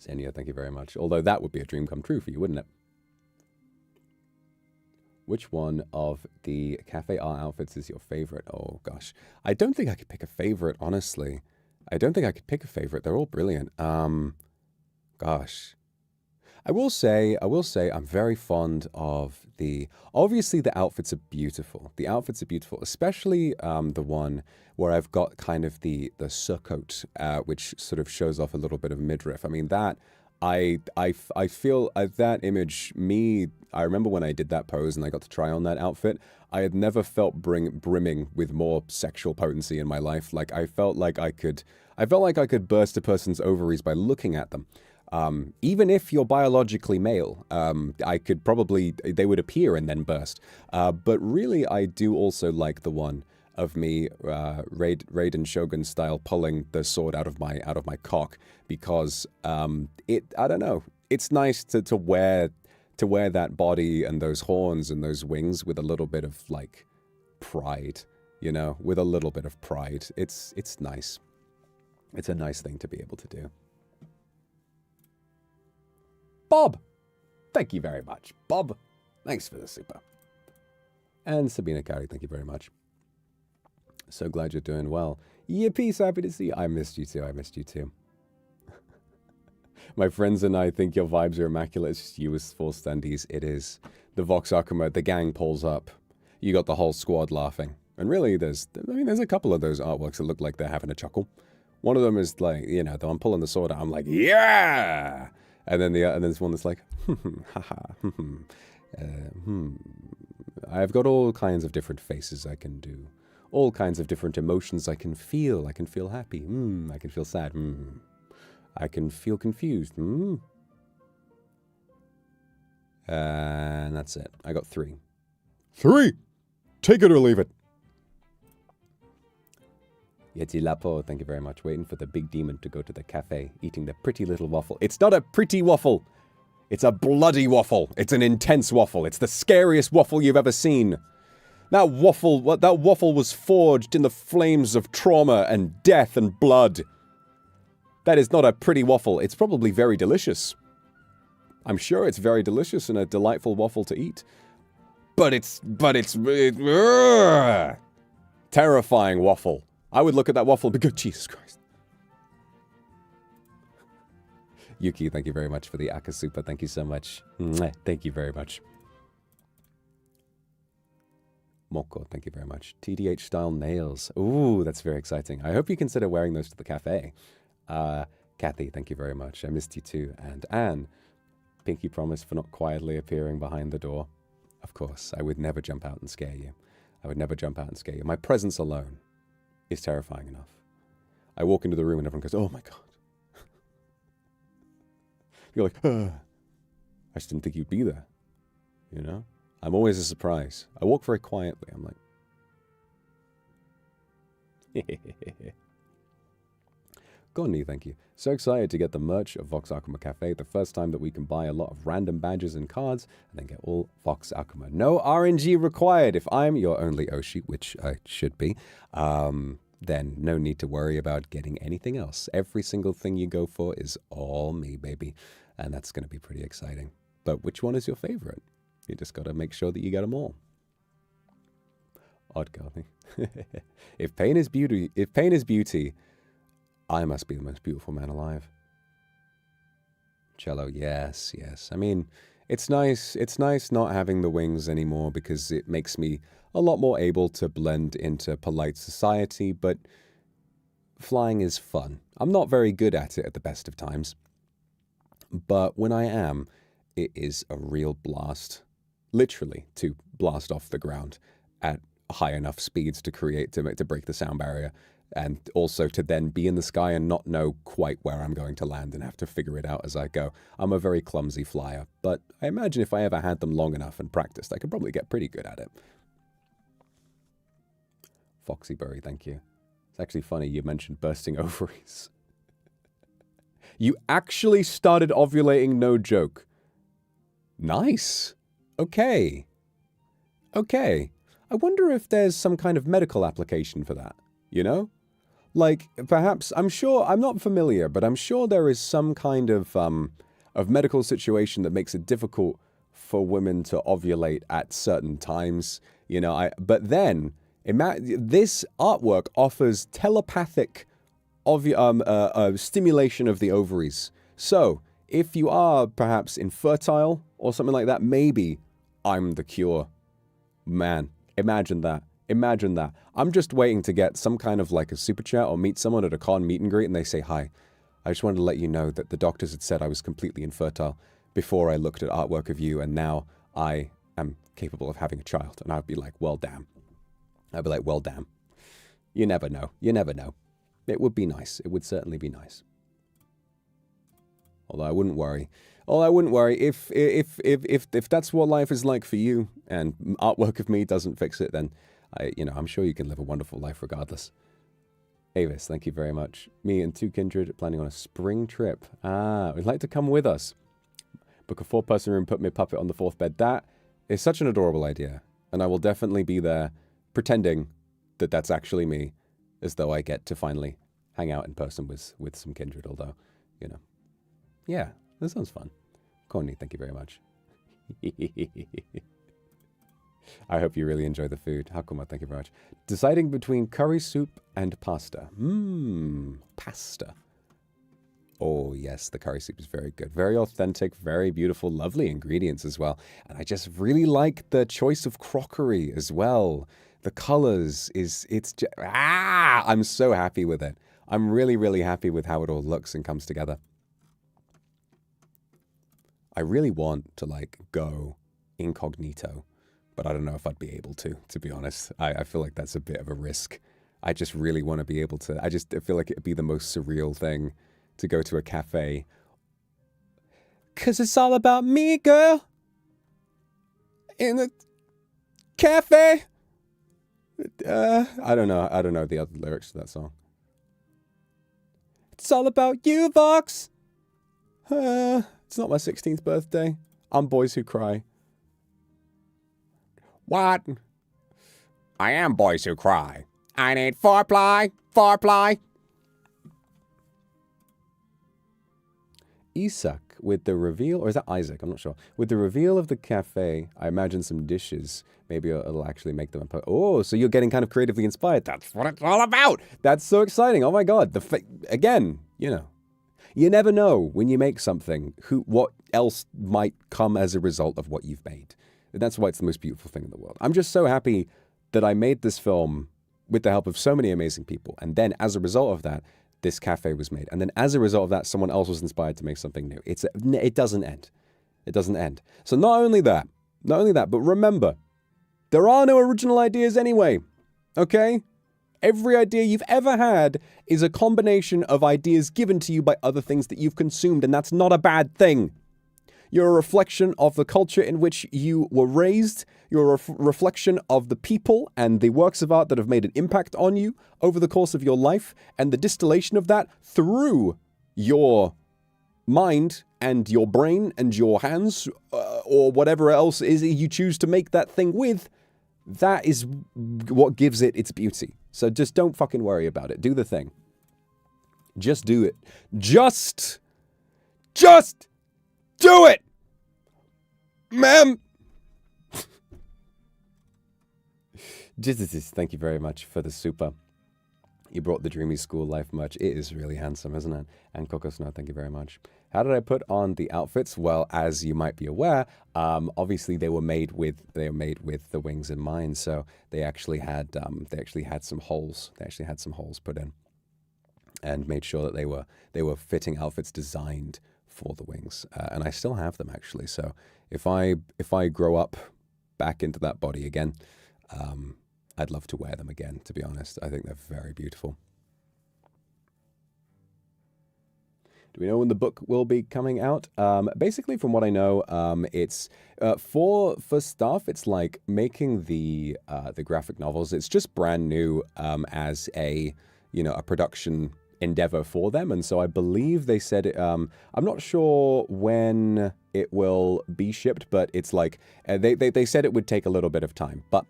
Xenia, thank you very much. Although that would be a dream come true for you, wouldn't it? Which one of the cafe art outfits is your favorite? Oh, gosh. I don't think I could pick a favorite, honestly. I don't think I could pick a favorite. They're all brilliant. Gosh. I will say I'm very fond of obviously the outfits are beautiful. The outfits are beautiful, especially the one where I've got kind of the surcoat, which sort of shows off a little bit of midriff. I mean, that, I feel that image, I remember when I did that pose and I got to try on that outfit, I had never felt brimming with more sexual potency in my life. Like, I felt like I could burst a person's ovaries by looking at them. Even if you're biologically male, they would appear and then burst. But really, I do also like the one of me, Raiden Shogun style, pulling the sword out of my cock, because I don't know, it's nice to wear that body and those horns and those wings with a little bit of like pride, you know, with a little bit of pride. It's nice. It's a nice thing to be able to do. Bob! Thank you very much. Bob, thanks for the super. And Sabina Carey, thank you very much. So glad you're doing well. Yippee, so happy to see you. I missed you too, I missed you too. My friends and I think your vibes are immaculate. It's just you with full standees. It is. The Vox Akuma, the gang pulls up. You got the whole squad laughing. And really, there's a couple of those artworks that look like they're having a chuckle. One of them is like, you know, though I'm pulling the sword out, I'm like, yeah! And then there's one that's like, haha, I've got all kinds of different faces I can do. All kinds of different emotions I can feel. I can feel happy. I can feel sad. I can feel confused. And that's it. I got 3. 3! Take it or leave it. Yeti Lapo, thank you very much. Waiting for the big demon to go to the cafe, eating the pretty little waffle. It's not a pretty waffle. It's a bloody waffle. It's an intense waffle. It's the scariest waffle you've ever seen. That waffle was forged in the flames of trauma and death and blood. That is not a pretty waffle. It's probably very delicious. I'm sure it's very delicious and a delightful waffle to eat. But it's terrifying waffle. I would look at that waffle and be good, Jesus Christ. Yuki, thank you very much for the Akasupa. Thank you so much. Thank you very much. Moko, thank you very much. TDH style nails. Ooh, that's very exciting. I hope you consider wearing those to the cafe. Kathy, thank you very much. I missed you too. And Anne, pinky promise for not quietly appearing behind the door. Of course, I would never jump out and scare you. I would never jump out and scare you. My presence alone is terrifying enough. I walk into the room and everyone goes, oh my God. You're like, I just didn't think you'd be there. You know? I'm always a surprise. I walk very quietly. I'm like... Goni, thank you. So excited to get the merch of Vox Akuma Cafe. The first time that we can buy a lot of random badges and cards and then get all Vox Akuma. No RNG required. If I'm your only Oshi, which I should be, then no need to worry about getting anything else. Every single thing you go for is all me, baby. And that's going to be pretty exciting. But which one is your favorite? You just got to make sure that you get them all. Odd Gardening. If pain is beauty, I must be the most beautiful man alive. Cello, yes, yes. I mean, it's nice not having the wings anymore because it makes me a lot more able to blend into polite society, but flying is fun. I'm not very good at it at the best of times, but when I am, it is a real blast. Literally, to blast off the ground at high enough speeds to break the sound barrier. And also to then be in the sky and not know quite where I'm going to land and have to figure it out as I go. I'm a very clumsy flyer, but I imagine if I ever had them long enough and practiced, I could probably get pretty good at it. Foxyberry, thank you. It's actually funny you mentioned bursting ovaries. You actually started ovulating, no joke. Nice. Okay. Okay. I wonder if there's some kind of medical application for that, you know? Like, perhaps, I'm not familiar, but I'm sure there is some kind of medical situation that makes it difficult for women to ovulate at certain times, you know. But then, this artwork offers telepathic stimulation of the ovaries. So, if you are perhaps infertile or something like that, maybe I'm the cure. Man, imagine that. Imagine that. I'm just waiting to get some kind of like a super chat or meet someone at a con meet and greet and they say, hi, I just wanted to let you know that the doctors had said I was completely infertile before I looked at artwork of you and now I am capable of having a child. And I'd be like, well, damn. I'd be like, well, damn. You never know. You never know. It would be nice. It would certainly be nice. Although I wouldn't worry. If that's what life is like for you and artwork of me doesn't fix it, then I'm sure you can live a wonderful life regardless. Avis, thank you very much. Me and 2 kindred planning on a spring trip. Would like to come with us. Book a 4-person room, put my puppet on the 4th bed. That is such an adorable idea. And I will definitely be there pretending that that's actually me, as though I get to finally hang out in person with some kindred, although, you know. Yeah, that sounds fun. Connie, thank you very much. I hope you really enjoy the food. Akuma, thank you very much. Deciding between curry soup and pasta. Pasta. Oh, yes, the curry soup is very good. Very authentic, very beautiful, lovely ingredients as well. And I just really like the choice of crockery as well. The colors I'm so happy with it. I'm really, really happy with how it all looks and comes together. I really want to, like, go incognito but I don't know if I'd be able to be honest. I feel like that's a bit of a risk. I just really want to be able to. I feel like it'd be the most surreal thing to go to a cafe. 'Cause it's all about me, girl. In the cafe. I don't know the other lyrics to that song. It's all about you, Vox. It's not my 16th birthday. I'm Boys Who Cry. What? I am Boys Who Cry. I need foreplay. Isak with the reveal, or is that Isaac? I'm not sure. With the reveal of the cafe, I imagine some dishes. Maybe it'll actually make them. Oh, so you're getting kind of creatively inspired. That's what it's all about. That's so exciting. Oh my God. Again, you know, you never know when you make something what else might come as a result of what you've made. And that's why it's the most beautiful thing in the world. I'm just so happy that I made this film with the help of so many amazing people. And then as a result of that, this cafe was made. And then as a result of that, someone else was inspired to make something new. It doesn't end. It doesn't end. So not only that, but remember, there are no original ideas anyway. Okay? Every idea you've ever had is a combination of ideas given to you by other things that you've consumed, and that's not a bad thing. You're a reflection of the culture in which you were raised. You're a reflection of the people and the works of art that have made an impact on you over the course of your life, and the distillation of that through your mind and your brain and your hands, or whatever else is you choose to make that thing with. That is what gives it its beauty. So just don't fucking worry about it. Do the thing. Just do it. Just do it! Ma'am! Thank you very much for the super. You brought the Dreamy School Life merch. It is really handsome, isn't it? And Coco Snow, thank you very much. How did I put on the outfits? Well, as you might be aware, obviously they were made with the wings in mind. So they actually had some holes. They actually had some holes put in, and made sure that they were fitting outfits designed for the wings. And I still have them actually. So if I grow up back into that body again, I'd love to wear them again, to be honest. I think they're very beautiful. Do we know when the book will be coming out? Basically, from what I know, it's for stuff. It's like making the graphic novels. It's just brand new as a production endeavor for them, and so I believe they said it. I'm not sure when it will be shipped, but it's like they said it would take a little bit of time, but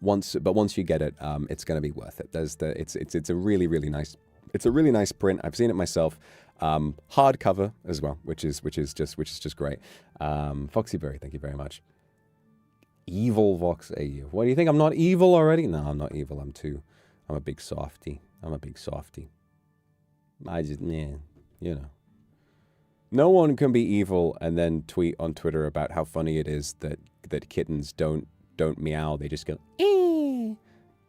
once you get it, it's going to be worth it. It's a really nice print. I've seen it myself. Hardcover as well, which is just great. Foxyberry, thank you very much. Evil Vox AU. What do you think? I'm not evil already? No, I'm not evil. I'm a big softy. I just, no one can be evil and then tweet on Twitter about how funny it is that kittens don't meow. They just go, eh,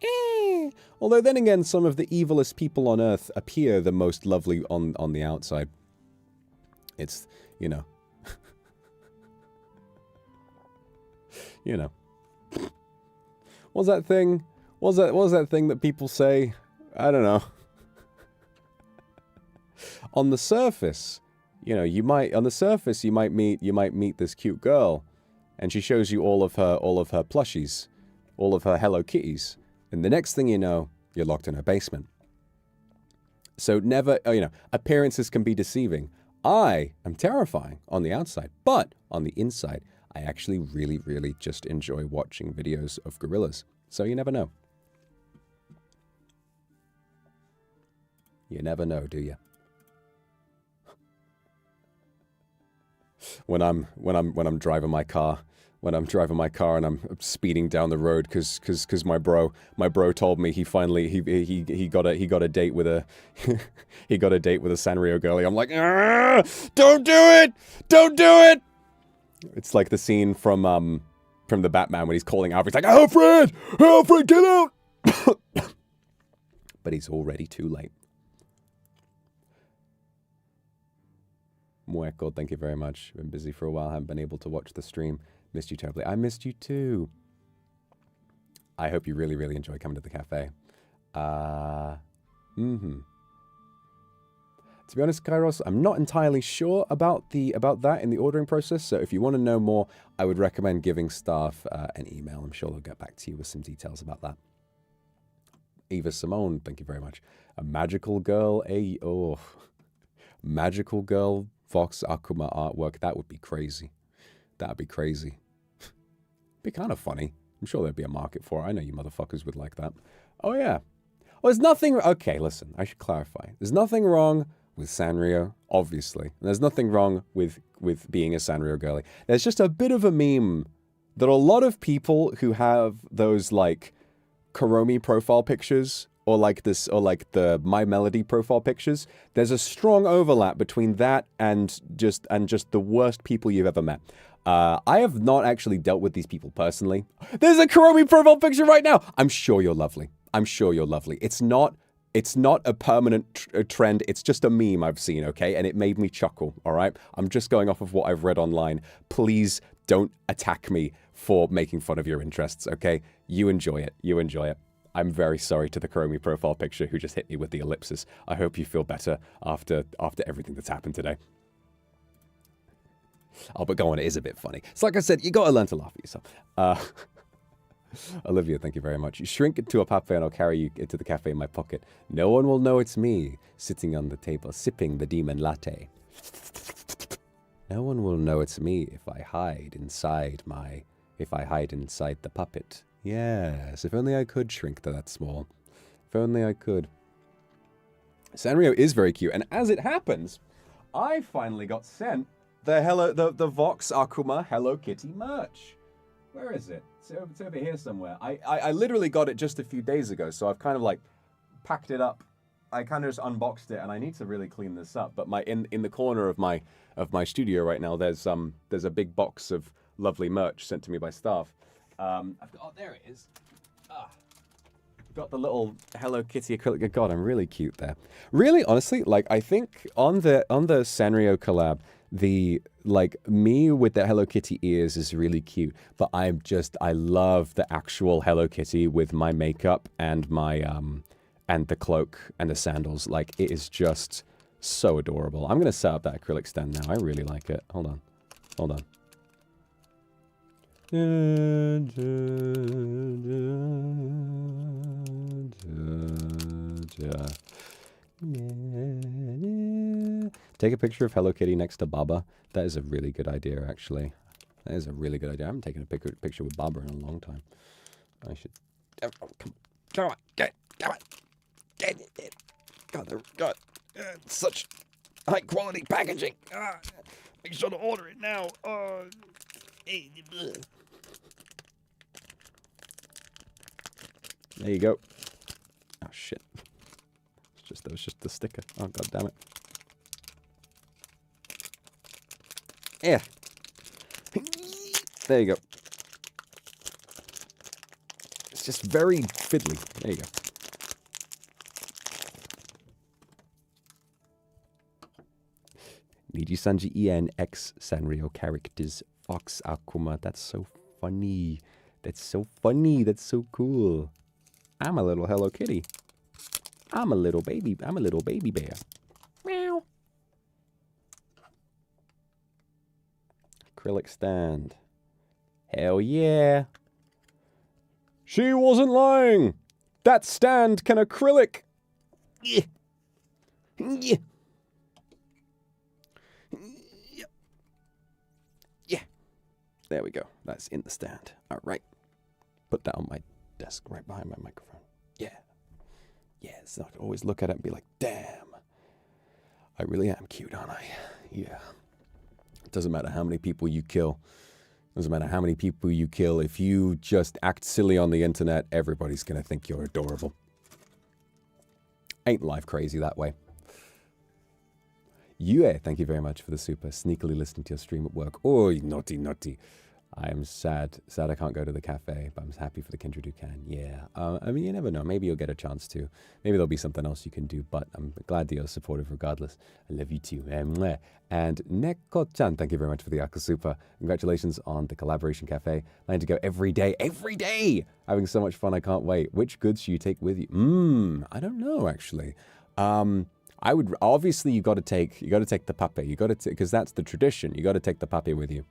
eh. Although then again, some of the evilest people on Earth appear the most lovely on the outside. It's, What's that thing? What's that thing that people say? I don't know. On the surface, you might meet this cute girl, and she shows you all of her plushies, all of her Hello Kitties, and the next thing you know, you're locked in her basement. So never, appearances can be deceiving. I am terrifying on the outside, but on the inside, I actually really, really just enjoy watching videos of gorillas. So you never know. You never know, do you? When I'm driving my car, and I'm speeding down the road because my bro told me he finally he got a date with a he got a date with a Sanrio girlie. I'm like, don't do it. It's like the scene from the Batman when he's calling Alfred. He's like, Alfred, get out! But he's already too late. Mueco, thank you very much. Been busy for a while, haven't been able to watch the stream. Missed you terribly. I missed you too. I hope you really, really enjoy coming to the cafe. To be honest, Kairos, I'm not entirely sure about that in the ordering process. So if you want to know more, I would recommend giving staff an email. I'm sure they'll get back to you with some details about that. Eva Simone, thank you very much. A magical girl, magical girl Vox Akuma artwork. That would be crazy. That'd be crazy. Be kind of funny. I'm sure there'd be a market for it. I know you motherfuckers would like that. Oh yeah. Well, there's nothing. Okay, listen. I should clarify. There's nothing wrong with Sanrio, obviously. And there's nothing wrong with being a Sanrio girly. There's just a bit of a meme that a lot of people who have those like Kuromi profile pictures or like this or like the My Melody profile pictures, there's a strong overlap between that and just the worst people you've ever met. I have not actually dealt with these people personally. There's a Kuromi profile picture right now. I'm sure you're lovely. I'm sure you're lovely. It's not a permanent trend. It's just a meme I've seen, okay? And it made me chuckle, all right? I'm just going off of what I've read online. Please don't attack me for making fun of your interests, okay? You enjoy it. You enjoy it. I'm very sorry to the Kuromi profile picture who just hit me with the ellipsis. I hope you feel better after everything that's happened today. Oh, but go on, it is a bit funny. It's like I said, you gotta learn to laugh at yourself. Olivia, thank you very much. You shrink it to a pape and I'll carry you into the cafe in my pocket. No one will know it's me, sitting on the table, sipping the demon latte. No one will know it's me if I hide inside the puppet. Yes, if only I could shrink to that small. If only I could. Sanrio is very cute, and as it happens, I finally got sent the Vox Akuma Hello Kitty merch. Where is it? It's over here somewhere. I literally got it just a few days ago, so I've kind of like packed it up. I kind of just unboxed it, and I need to really clean this up. But in the corner of my studio right now, there's a big box of lovely merch sent to me by staff. There it is. Got the little Hello Kitty acrylic. God, I'm really cute there. Really, honestly, like I think on the Sanrio collab, the like me with the Hello Kitty ears is really cute, but I love the actual Hello Kitty with my makeup and my and the cloak and the sandals. Like it is just so adorable. I'm gonna set up that acrylic stand now. I really like it. Hold on. Take a picture of Hello Kitty next to Baba. That is a really good idea, actually. That is a really good idea. I haven't taken a picture with Baba in a long time. I should... Come on. Get it. God. Such high-quality packaging. Make sure to order it now. There you go. Oh, shit. That was just the sticker. Oh, god damn it. Yeah. There you go. It's just very fiddly. There you go. NIJISANJI ENX Sanrio characters. Fox Akuma. That's so funny. That's so cool. I'm a little Hello Kitty. I'm a little baby bear. Meow. Acrylic stand. Hell yeah. She wasn't lying. That stand can acrylic. Yeah. Yeah. Yeah. There we go. That's in the stand. All right. Put that on my desk right behind my microphone. Yeah. Yeah, so I can always look at it and be like, damn, I really am cute, aren't I? Yeah. It doesn't matter how many people you kill. Doesn't matter how many people you kill. If you just act silly on the internet, everybody's going to think you're adorable. Ain't life crazy that way? Yue, thank you very much for the super. Sneakily listening to your stream at work. Oh, naughty. I'm sad I can't go to the cafe, but I'm happy for the kindred who can. Yeah. I mean, you never know. Maybe you'll get a chance to. Maybe there'll be something else you can do, but I'm glad that you're supportive regardless. I love you too. And Neko-chan, thank you very much for the Akasupa. Congratulations on the Collaboration Cafe. Planning to go every day. Every day! Having so much fun, I can't wait. Which goods should you take with you? I don't know, actually. I would, obviously, you got to take the pape. You got to, because that's the tradition. You got to take the pape with you.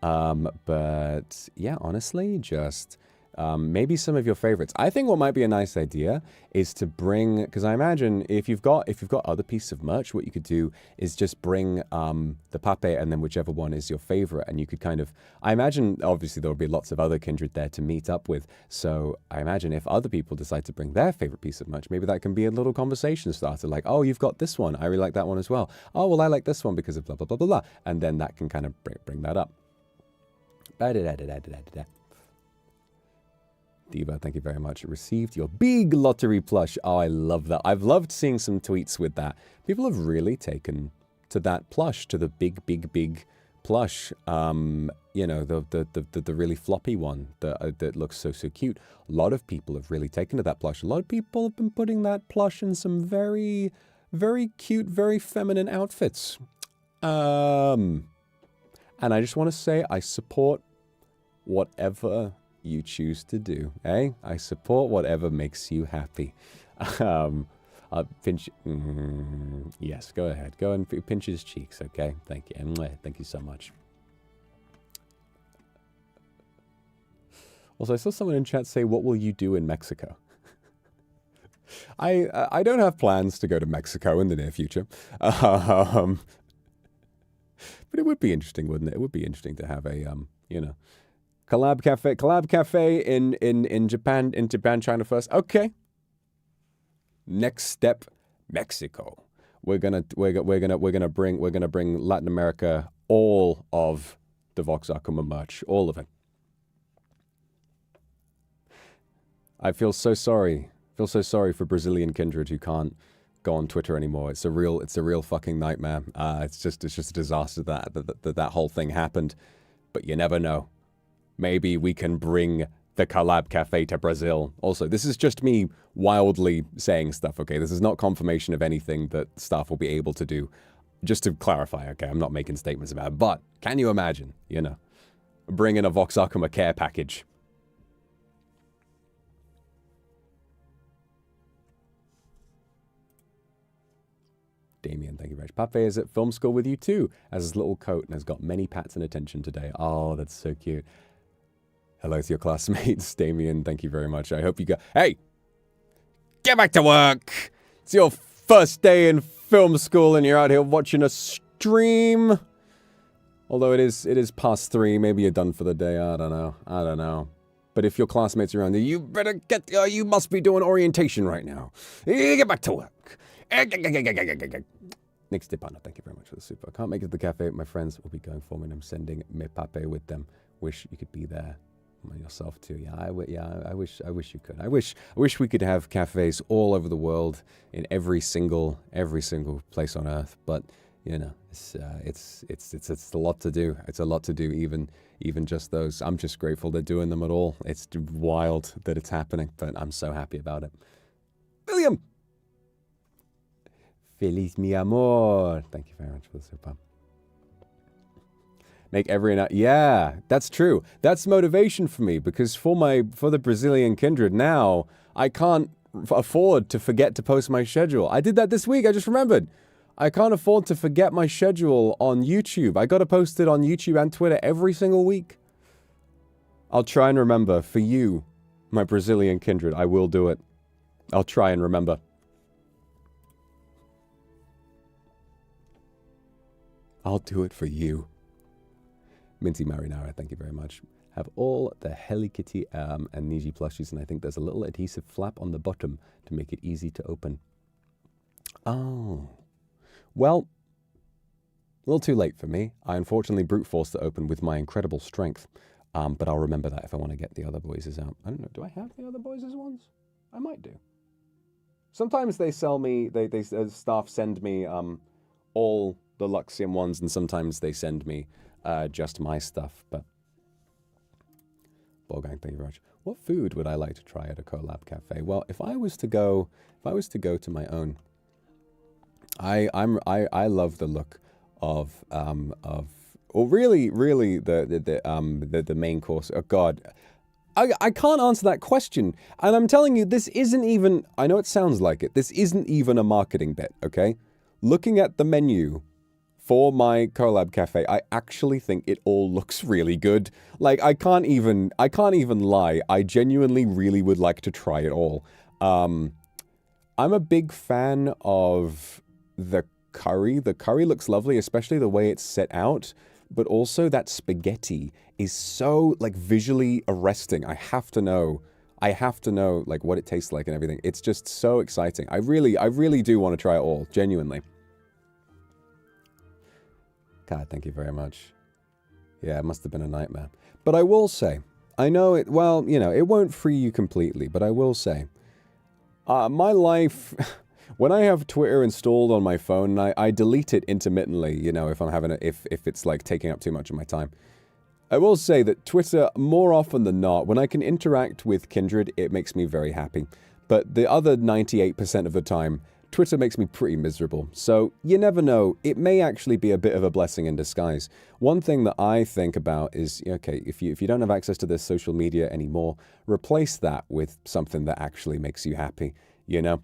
But yeah, honestly, just maybe some of your favorites. I think what might be a nice idea is to bring, because I imagine if you've got other pieces of merch, what you could do is just bring the pape and then whichever one is your favorite, and you could kind of, I imagine obviously there will be lots of other kindred there to meet up with. So I imagine if other people decide to bring their favorite piece of merch, maybe that can be a little conversation starter, like, oh, you've got this one, I really like that one as well. Oh, well, I like this one because of blah blah blah blah blah, and then that can kind of bring that up. Diva, thank you very much. Received your big lottery plush. Oh, I love that. I've loved seeing some tweets with that. People have really taken to that plush, to the big plush. You know, the really floppy one that looks so cute. A lot of people have really taken to that plush. A lot of people have been putting that plush in some very, very cute, very feminine outfits. And I just want to say I support whatever you choose to do, eh? I support whatever makes you happy. Pinch, yes, go ahead. Go and pinch his cheeks, okay? Thank you. Thank you so much. Also, I saw someone in chat say, what will you do in Mexico? I don't have plans to go to Mexico in the near future. But it would be interesting, wouldn't it? It would be interesting to have a, you know, collab cafe in Japan, China first. Okay. Next step, Mexico. We're gonna bring Latin America all of the Vox Akuma merch, all of it. I feel so sorry. For Brazilian kindred who can't go on Twitter anymore. It's a real fucking nightmare. It's just a disaster that whole thing happened. But you never know. Maybe we can bring the Collab Cafe to Brazil. Also, this is just me wildly saying stuff, okay? This is not confirmation of anything that staff will be able to do. Just to clarify, okay? I'm not making statements about it. But can you imagine, you know, bringing a Vox Akuma care package? Damien, thank you very much. Pape is at film school with you too, has his little coat and has got many pats and attention today. Oh, that's so cute. Hello to your classmates. Damien, thank you very much. I hope you got... Hey! Get back to work! It's your first day in film school and you're out here watching a stream. Although it is past 3. Maybe you're done for the day. I don't know. But if your classmates are around you better get... you must be doing orientation right now. Get back to work. Nick Stepano, thank you very much for the super. I can't make it to the cafe. My friends will be going for me and I'm sending me pape with them. Wish you could be there. Yourself too. Yeah, I wish you could. I wish we could have cafes all over the world in every single place on earth. But you know, it's a lot to do. It's a lot to do. Even just those. I'm just grateful they're doing them at all. It's wild that it's happening, but I'm so happy about it. William, feliz mi amor. Thank you very much for the super. Make every night. Yeah, that's true. That's motivation for me because for the Brazilian kindred now, I can't afford to forget to post my schedule. I did that this week. I just remembered. I can't afford to forget my schedule on YouTube. I got to post it on YouTube and Twitter every single week. I'll try and remember for you, my Brazilian kindred. I will do it. I'll try and remember. I'll do it for you. Minty Marinara, thank you very much. Have all the Hello Kitty and Niji plushies, and I think there's a little adhesive flap on the bottom to make it easy to open. Oh. Well, a little too late for me. I unfortunately brute forced it open with my incredible strength. But I'll remember that if I want to get the other boys' out. I don't know, do I have the other boys' ones? I might do. Sometimes they sell me, staff send me all the Luxiem ones, and sometimes they send me just my stuff, but Bolgang, thank you very much. What food would I like to try at a Collab cafe? Well, if I was to go to my own, I love the look of or really the main course. Oh God, I can't answer that question, and I'm telling you, this isn't even. I know it sounds like it. This isn't even a marketing bit. Okay, looking at the menu for my Collab cafe, I actually think it all looks really good. Like I can't even lie. I genuinely really would like to try it all. I'm a big fan of the curry. The curry looks lovely, especially the way it's set out. But also that spaghetti is so like visually arresting. I have to know like what it tastes like and everything. It's just so exciting. I really do want to try it all, genuinely. God, thank you very much. Yeah, it must have been a nightmare. But I will say, I know it, well, you know, it won't free you completely, but I will say, my life, when I have Twitter installed on my phone, I delete it intermittently, you know, if I'm having if it's like taking up too much of my time. I will say that Twitter, more often than not, when I can interact with Kindred, it makes me very happy. But the other 98% of the time, Twitter makes me pretty miserable. So you never know, it may actually be a bit of a blessing in disguise. One thing that I think about is, okay, if you don't have access to this social media anymore, replace that with something that actually makes you happy, you know?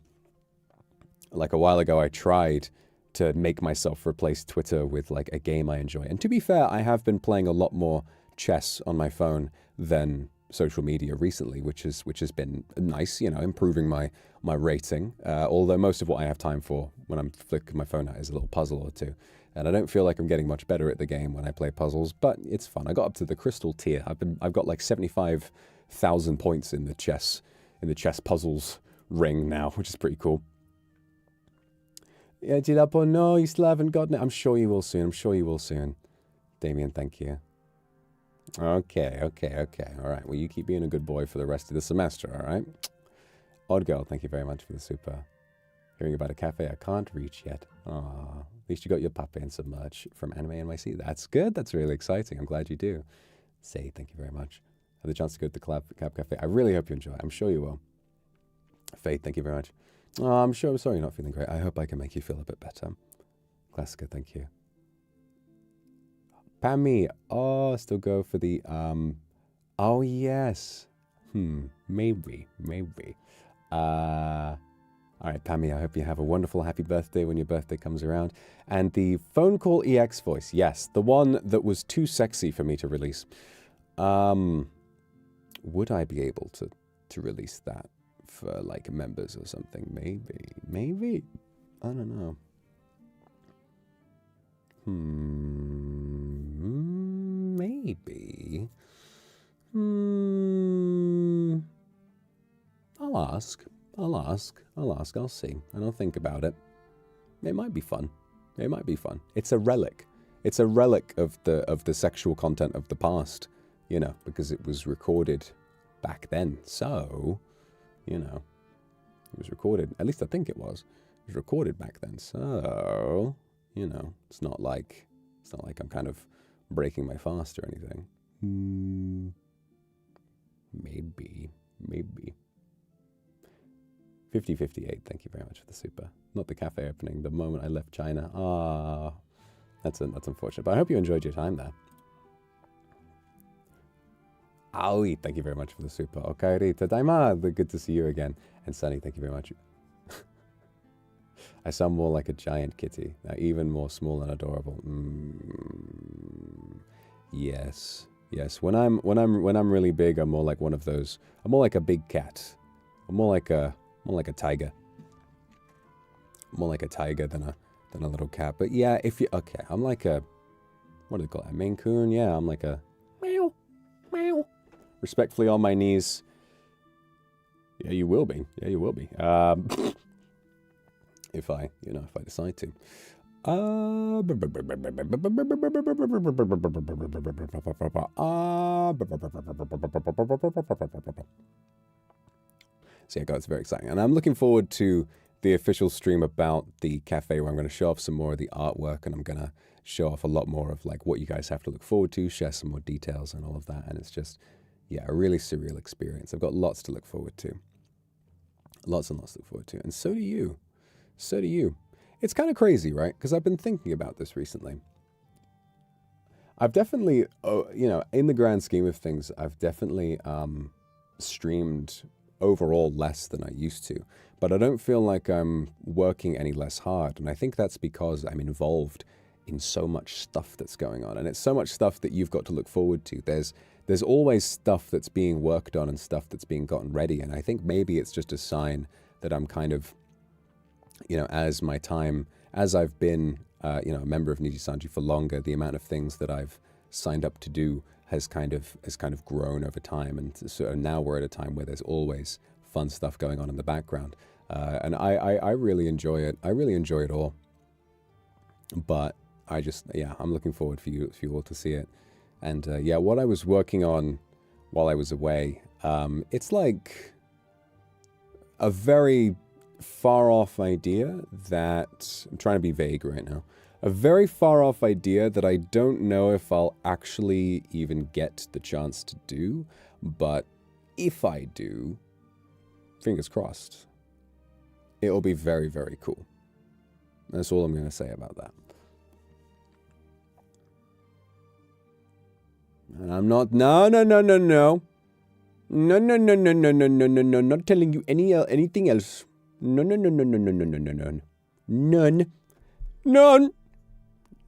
Like a while ago, I tried to make myself replace Twitter with like a game I enjoy. And to be fair, I have been playing a lot more chess on my phone than social media recently, which has been nice, you know, improving my rating. Although most of what I have time for when I'm flicking my phone out is a little puzzle or two. And I don't feel like I'm getting much better at the game when I play puzzles, but it's fun. I got up to the crystal tier. I've got like 75,000 points in the chess puzzles ring now, which is pretty cool. Yeah, Gilapo, no, you still haven't gotten it. I'm sure you will soon. I'm sure you will soon. Damien, thank you. Okay. All right. Well, you keep being a good boy for the rest of the semester, all right? Odd Girl, thank you very much for the super. Hearing about a cafe I can't reach yet. Aw, at least you got your puppy and some merch from Anime NYC. That's good. That's really exciting. I'm glad you do. Say, thank you very much. Have the chance to go to the Collab Cafe. I really hope you enjoy it. I'm sure you will. Faith, thank you very much. Oh, I'm sorry you're not feeling great. I hope I can make you feel a bit better. Classica, thank you. Pammy, oh, still go for the, oh yes. Maybe. All right, Pammy, I hope you have a wonderful, happy birthday when your birthday comes around. And the phone call EX voice, yes, the one that was too sexy for me to release. Would I be able to release that for like members or something? Maybe. I don't know. Maybe. I'll ask. I'll see. And I'll think about it. It might be fun. It's a relic. It's a relic of the sexual content of the past, you know, because it was recorded back then. So, you know, it was recorded, at least I think it was. It was recorded back then. So, you know, it's not like I'm kind of breaking my fast or anything. Maybe. 5058, thank you very much for the super. Not the cafe opening, the moment I left China. Ah, that's unfortunate, but I hope you enjoyed your time there. Aoi, thank you very much for the super. Okaeri, tadaima, good to see you again. And Sunny, thank you very much. I sound more like a giant kitty, even more small and adorable. Yes. When I'm really big, I'm more like one of those. I'm more like a big cat. I'm more like a tiger. More like a tiger than a little cat. But yeah, I'm like a, what do they call it? A Maine Coon? Yeah, I'm like a meow. Respectfully on my knees. Yeah, you will be. If I decide to. So yeah, guys, it's very exciting. And I'm looking forward to the official stream about the cafe where I'm going to show off some more of the artwork, and I'm going to show off a lot more of like what you guys have to look forward to, share some more details and all of that. And it's just, yeah, a really surreal experience. I've got lots to look forward to. Lots and lots to look forward to. And so do you. So do you. It's kind of crazy, right? Because I've been thinking about this recently. I've definitely, you know, in the grand scheme of things, I've definitely streamed overall less than I used to. But I don't feel like I'm working any less hard. And I think that's because I'm involved in so much stuff that's going on. And it's so much stuff that you've got to look forward to. There's always stuff that's being worked on and stuff that's being gotten ready. And I think maybe it's just a sign that I'm kind of, you know, as I've been, you know, a member of NIJISANJI for longer, the amount of things that I've signed up to do has kind of grown over time. And so now we're at a time where there's always fun stuff going on in the background. And I really enjoy it. I really enjoy it all. But I just, yeah, I'm looking forward for you all to see it. And yeah, what I was working on while I was away, it's like a very far off idea that, I'm trying to be vague right now, a very far off idea that I don't know if I'll actually even get the chance to do, but if I do, fingers crossed, it'll be very, very cool. That's all I'm going to say about that. And I'm not, no, not telling you anything else. None.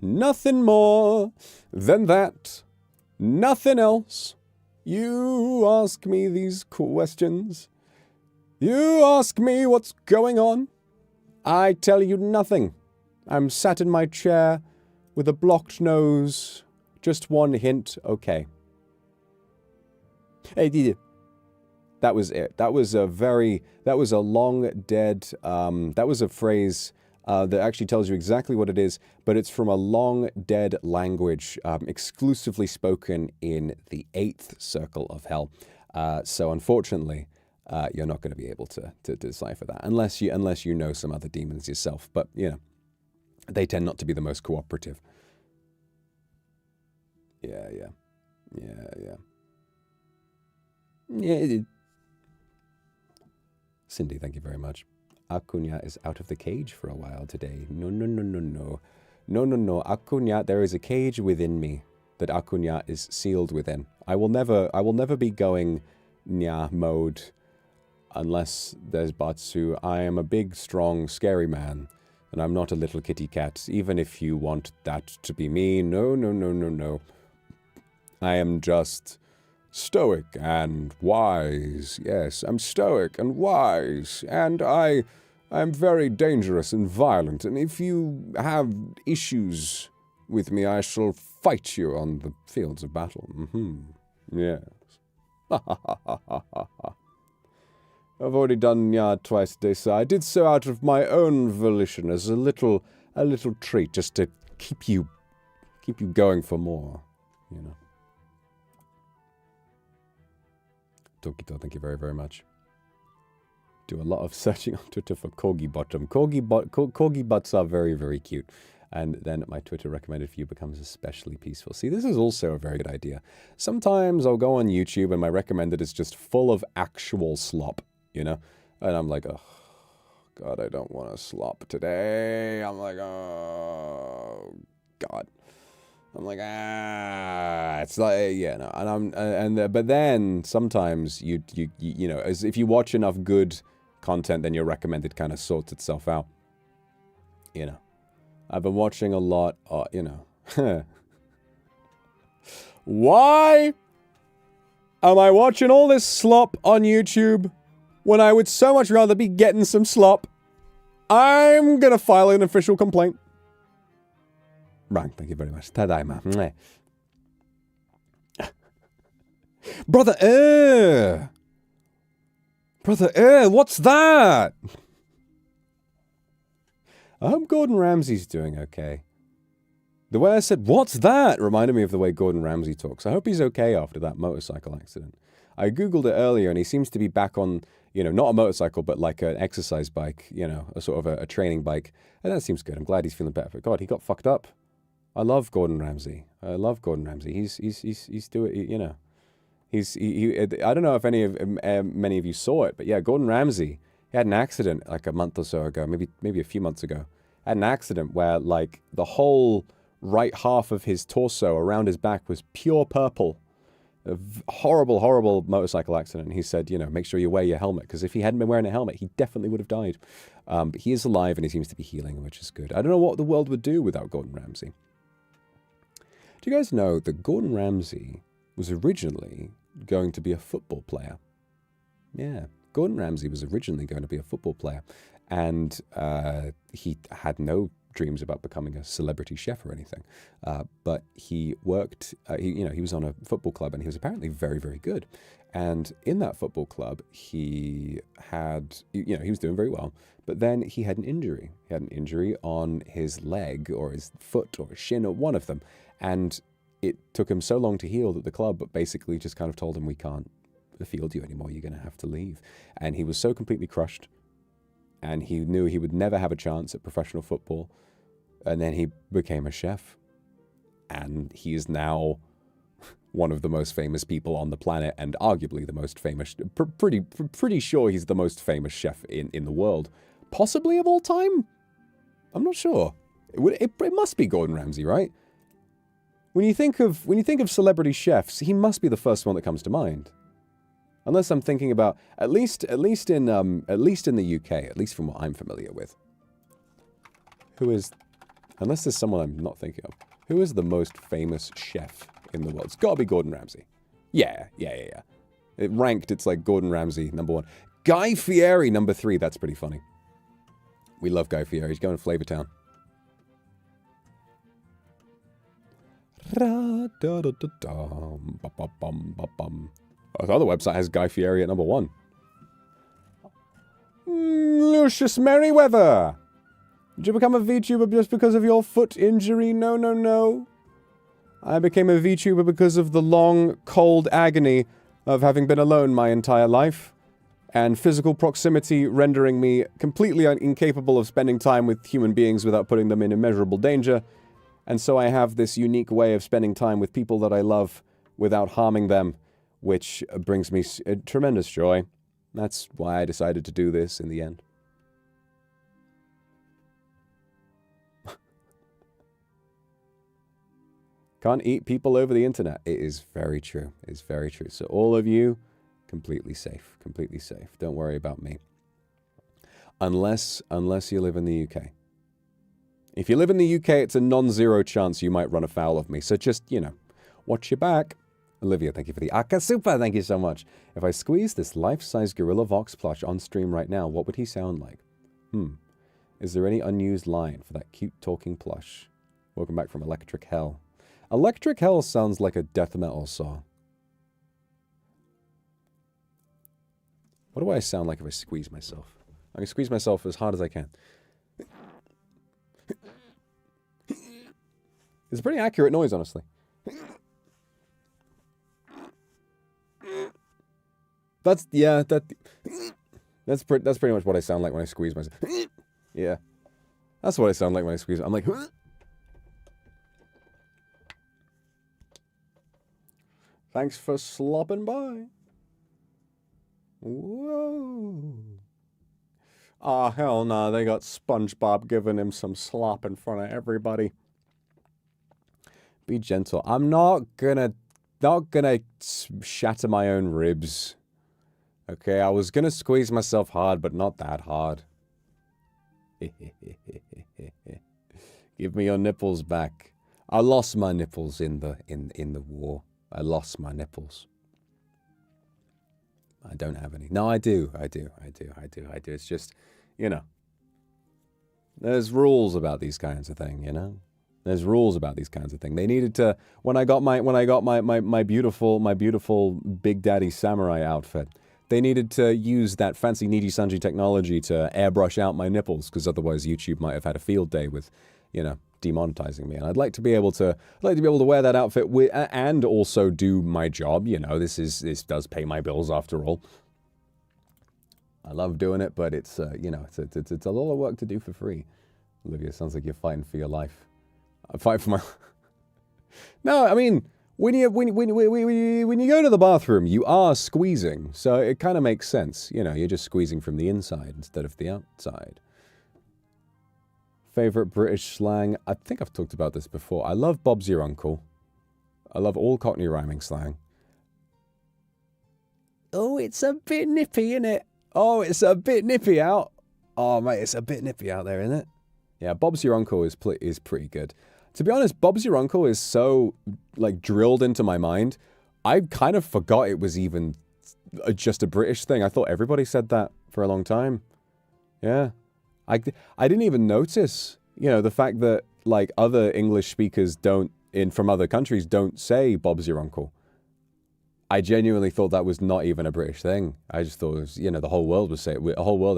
Nothing more than that. Nothing else. You ask me these questions. You ask me what's going on. I tell you nothing. I'm sat in my chair with a blocked nose. Just one hint, okay. Hey, that was it. That was a long dead, that was a phrase that actually tells you exactly what it is, but it's from a long dead language exclusively spoken in the 8th circle of hell. So unfortunately, you're not going to be able to decipher that unless you know some other demons yourself. But, you know, they tend not to be the most cooperative. Yeah. Cindy, thank you very much. Akuma is out of the cage for a while today. No. Akuma, there is a cage within me that Akuma is sealed within. I will never be going nya mode unless there's Batsu. I am a big, strong, scary man. And I'm not a little kitty cat, even if you want that to be me. No. I am just stoic and wise. Yes, I'm stoic and wise. And I am very dangerous and violent. And if you have issues with me, I shall fight you on the fields of battle. Yes. I've already done Nya twice today, so I did so out of my own volition as a little treat, just to keep you going for more, you know. Tokito, thank you very, very much. Do a lot of searching on Twitter for corgi bottom. Corgi butts are very, very cute. And then my Twitter recommended for you becomes especially peaceful. See, this is also a very good idea. Sometimes I'll go on YouTube and my recommended is just full of actual slop, you know? And I'm like, oh, God, I don't want to slop today. I'm like, oh, God. I'm like, it's like, yeah, no. And but then sometimes you know, as if you watch enough good content, then your recommended kind of sorts itself out. You know, I've been watching a lot, you know. Why am I watching all this slop on YouTube when I would so much rather be getting some slop? I'm gonna file an official complaint. Right, thank you very much. Tadaima. Brother, what's that? I hope Gordon Ramsay's doing okay. The way I said, what's that, reminded me of the way Gordon Ramsay talks. I hope he's okay after that motorcycle accident. I Googled it earlier, and he seems to be back on, you know, not a motorcycle, but like an exercise bike, you know, a sort of a training bike. And that seems good. I'm glad he's feeling better. But God, he got fucked up. I love Gordon Ramsay. I love Gordon Ramsay. He's doing, you know, I don't know if many of you saw it, but yeah, Gordon Ramsay, he had an accident like a month or so ago, maybe a few months ago. Had an accident where like the whole right half of his torso around his back was pure purple. A horrible, horrible motorcycle accident. He said, you know, make sure you wear your helmet, because if he hadn't been wearing a helmet, he definitely would have died. But he is alive and he seems to be healing, which is good. I don't know what the world would do without Gordon Ramsay. Do you guys know that Gordon Ramsay was originally going to be a football player? Yeah, Gordon Ramsay was originally going to be a football player, and he had no dreams about becoming a celebrity chef or anything. But he worked, he was on a football club, and he was apparently very, very good. And in that football club, he was doing very well, but then he had an injury. He had an injury on his leg or his foot or his shin or one of them. And it took him so long to heal that the club basically just kind of told him, we can't field you anymore. You're going to have to leave. And he was so completely crushed. And he knew he would never have a chance at professional football. And then he became a chef. And he is now one of the most famous people on the planet, and arguably the most famous, pretty sure he's the most famous chef in the world. Possibly of all time? I'm not sure. It must be Gordon Ramsay, right? When you think of celebrity chefs, he must be the first one that comes to mind. Unless I'm thinking about, at least in the UK, at least from what I'm familiar with. Unless there's someone I'm not thinking of, who is the most famous chef in the world? It's got to be Gordon Ramsay. Yeah. It's like Gordon Ramsay, #1. Guy Fieri, #3. That's pretty funny. We love Guy Fieri. He's going to Flavor Town. The other website has Guy Fieri at #1. Lucius Merriweather! Did you become a VTuber just because of your foot injury? No. I became a VTuber because of the long, cold agony of having been alone my entire life, and physical proximity rendering me completely incapable of spending time with human beings without putting them in immeasurable danger. And so I have this unique way of spending time with people that I love without harming them, which brings me tremendous joy. That's why I decided to do this in the end. Can't eat people over the internet. It is very true. It's very true. So all of you, completely safe. Completely safe. Don't worry about me. Unless you live in the UK. If you live in the UK, it's a non-zero chance you might run afoul of me. So just, watch your back. Olivia, thank you for the Akasupa. Thank you so much. If I squeeze this life-size Gorilla Vox plush on stream right now, what would he sound like? Is there any unused line for that cute talking plush? Welcome back from Electric Hell. Electric Hell sounds like a death metal song. What do I sound like if I squeeze myself? I can squeeze myself as hard as I can. It's a pretty accurate noise, honestly. That's pretty much what I sound like when I squeeze myself. Yeah. That's what I sound like when I squeeze. I'm like, thanks for slopping by. Whoa. Ah, hell no, they got SpongeBob giving him some slop in front of everybody. Be gentle. I'm not gonna shatter my own ribs. Okay, I was gonna squeeze myself hard, but not that hard. Give me your nipples back. I lost my nipples in the war. I lost my nipples. I don't have any. No, I do. It's just, there's rules about these kinds of things, There's rules about these kinds of things. They needed to, when I got my beautiful Big Daddy Samurai outfit, they needed to use that fancy NIJISANJI technology to airbrush out my nipples, because otherwise YouTube might have had a field day with, demonetizing me. And I'd like to be able to wear that outfit and also do my job. You know, this does pay my bills after all. I love doing it, but it's you know, it's a lot of work to do for free. Olivia, it sounds like you're fighting for your life. I'm fighting for my. No, I mean, when you go to the bathroom, you are squeezing, so it kind of makes sense. You know, you're just squeezing from the inside instead of the outside. Favorite British slang? I think I've talked about this before. I love Bob's your uncle. I love all Cockney rhyming slang. Oh, it's a bit nippy, innit? Oh, it's a bit nippy out. Oh, mate, it's a bit nippy out there, isn't it? Yeah, Bob's your uncle is pretty good. To be honest, Bob's your uncle is so, like, drilled into my mind. I kind of forgot it was even just a British thing. I thought everybody said that for a long time. Yeah. I didn't even notice, you know, the fact that, like, other English speakers from other countries don't say Bob's your uncle. I genuinely thought that was not even a British thing. I just thought it was, you know, the whole world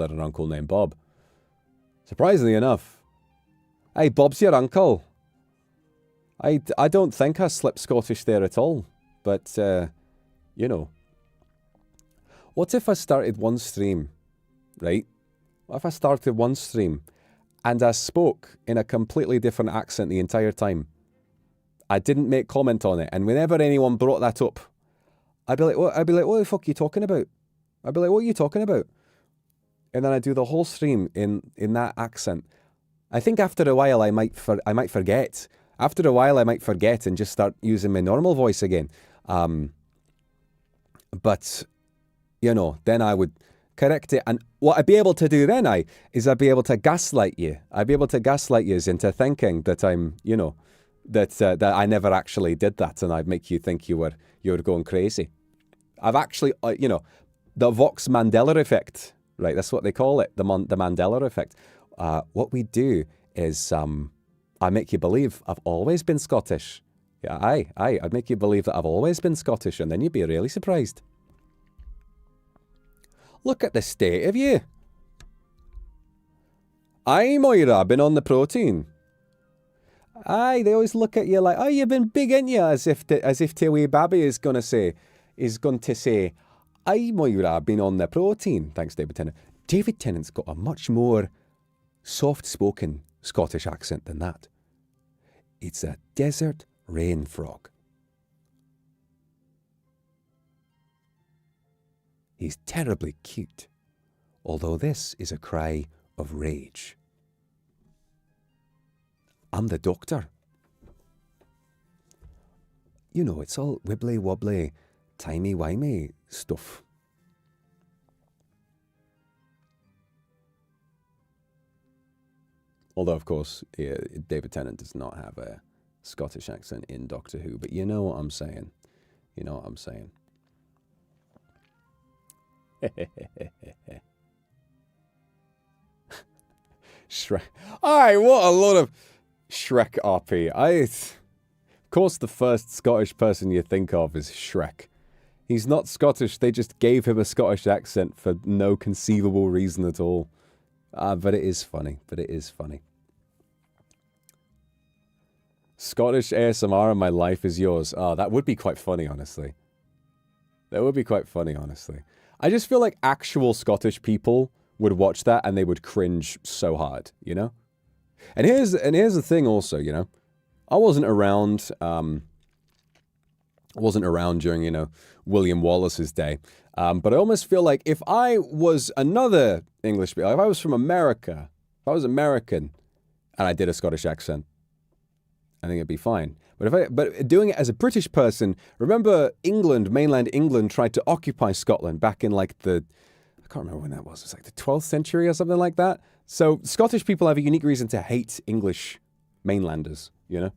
had an uncle named Bob. Surprisingly enough. Hey, Bob's your uncle. I don't think I slipped Scottish there at all. But, you know. What if I started one stream, right? What if I started one stream and I spoke in a completely different accent the entire time? I didn't make comment on it. And whenever anyone brought that up, I'd be like, what the fuck are you talking about? I'd be like, what are you talking about? And then I do the whole stream in that accent. I think after a while I might forget. After a while I might forget and just start using my normal voice again. But, you know, then I would correct it. And what I'd be able to do then, I'd be able to gaslight you. I'd be able to gaslight you into thinking that I'm, you know, that I never actually did that, and I'd make you think you were going crazy. I've actually, you know, the Vox Mandela effect, right? That's what they call it, the Mandela effect. What we do is I make you believe I've always been Scottish. Yeah, I'd make you believe that I've always been Scottish, and then you'd be really surprised. Look at the state of you. Aye, Moira, I've been on the protein. Aye, they always look at you like, oh, you've been big, ain't you? As if Tiwi Babby is going to say, aye, Moira, I've been on the protein. Thanks, David Tennant. David Tennant's got a much more soft-spoken Scottish accent than that. It's a desert rain frog. He's terribly cute, although this is a cry of rage. I'm the doctor. You know, it's all wibbly-wobbly, timey-wimey stuff. Although, of course, David Tennant does not have a Scottish accent in Doctor Who, but you know what I'm saying. You know what I'm saying. Shrek. Aye, what a lot of Shrek RP. Of course, the first Scottish person you think of is Shrek. He's not Scottish, they just gave him a Scottish accent for no conceivable reason at all. But it is funny. Scottish ASMR and my life is yours. Oh, that would be quite funny, honestly. I just feel like actual Scottish people would watch that and they would cringe so hard, you know? And here's the thing also, you know? I wasn't around during, you know, William Wallace's day. But I almost feel like if I was another English speaker, if I was from America, if I was American and I did a Scottish accent, I think it'd be fine. But doing it as a British person, remember England, mainland England, tried to occupy Scotland back in like I can't remember when that was. It's like the 12th century or something like that. So Scottish people have a unique reason to hate English mainlanders, you know?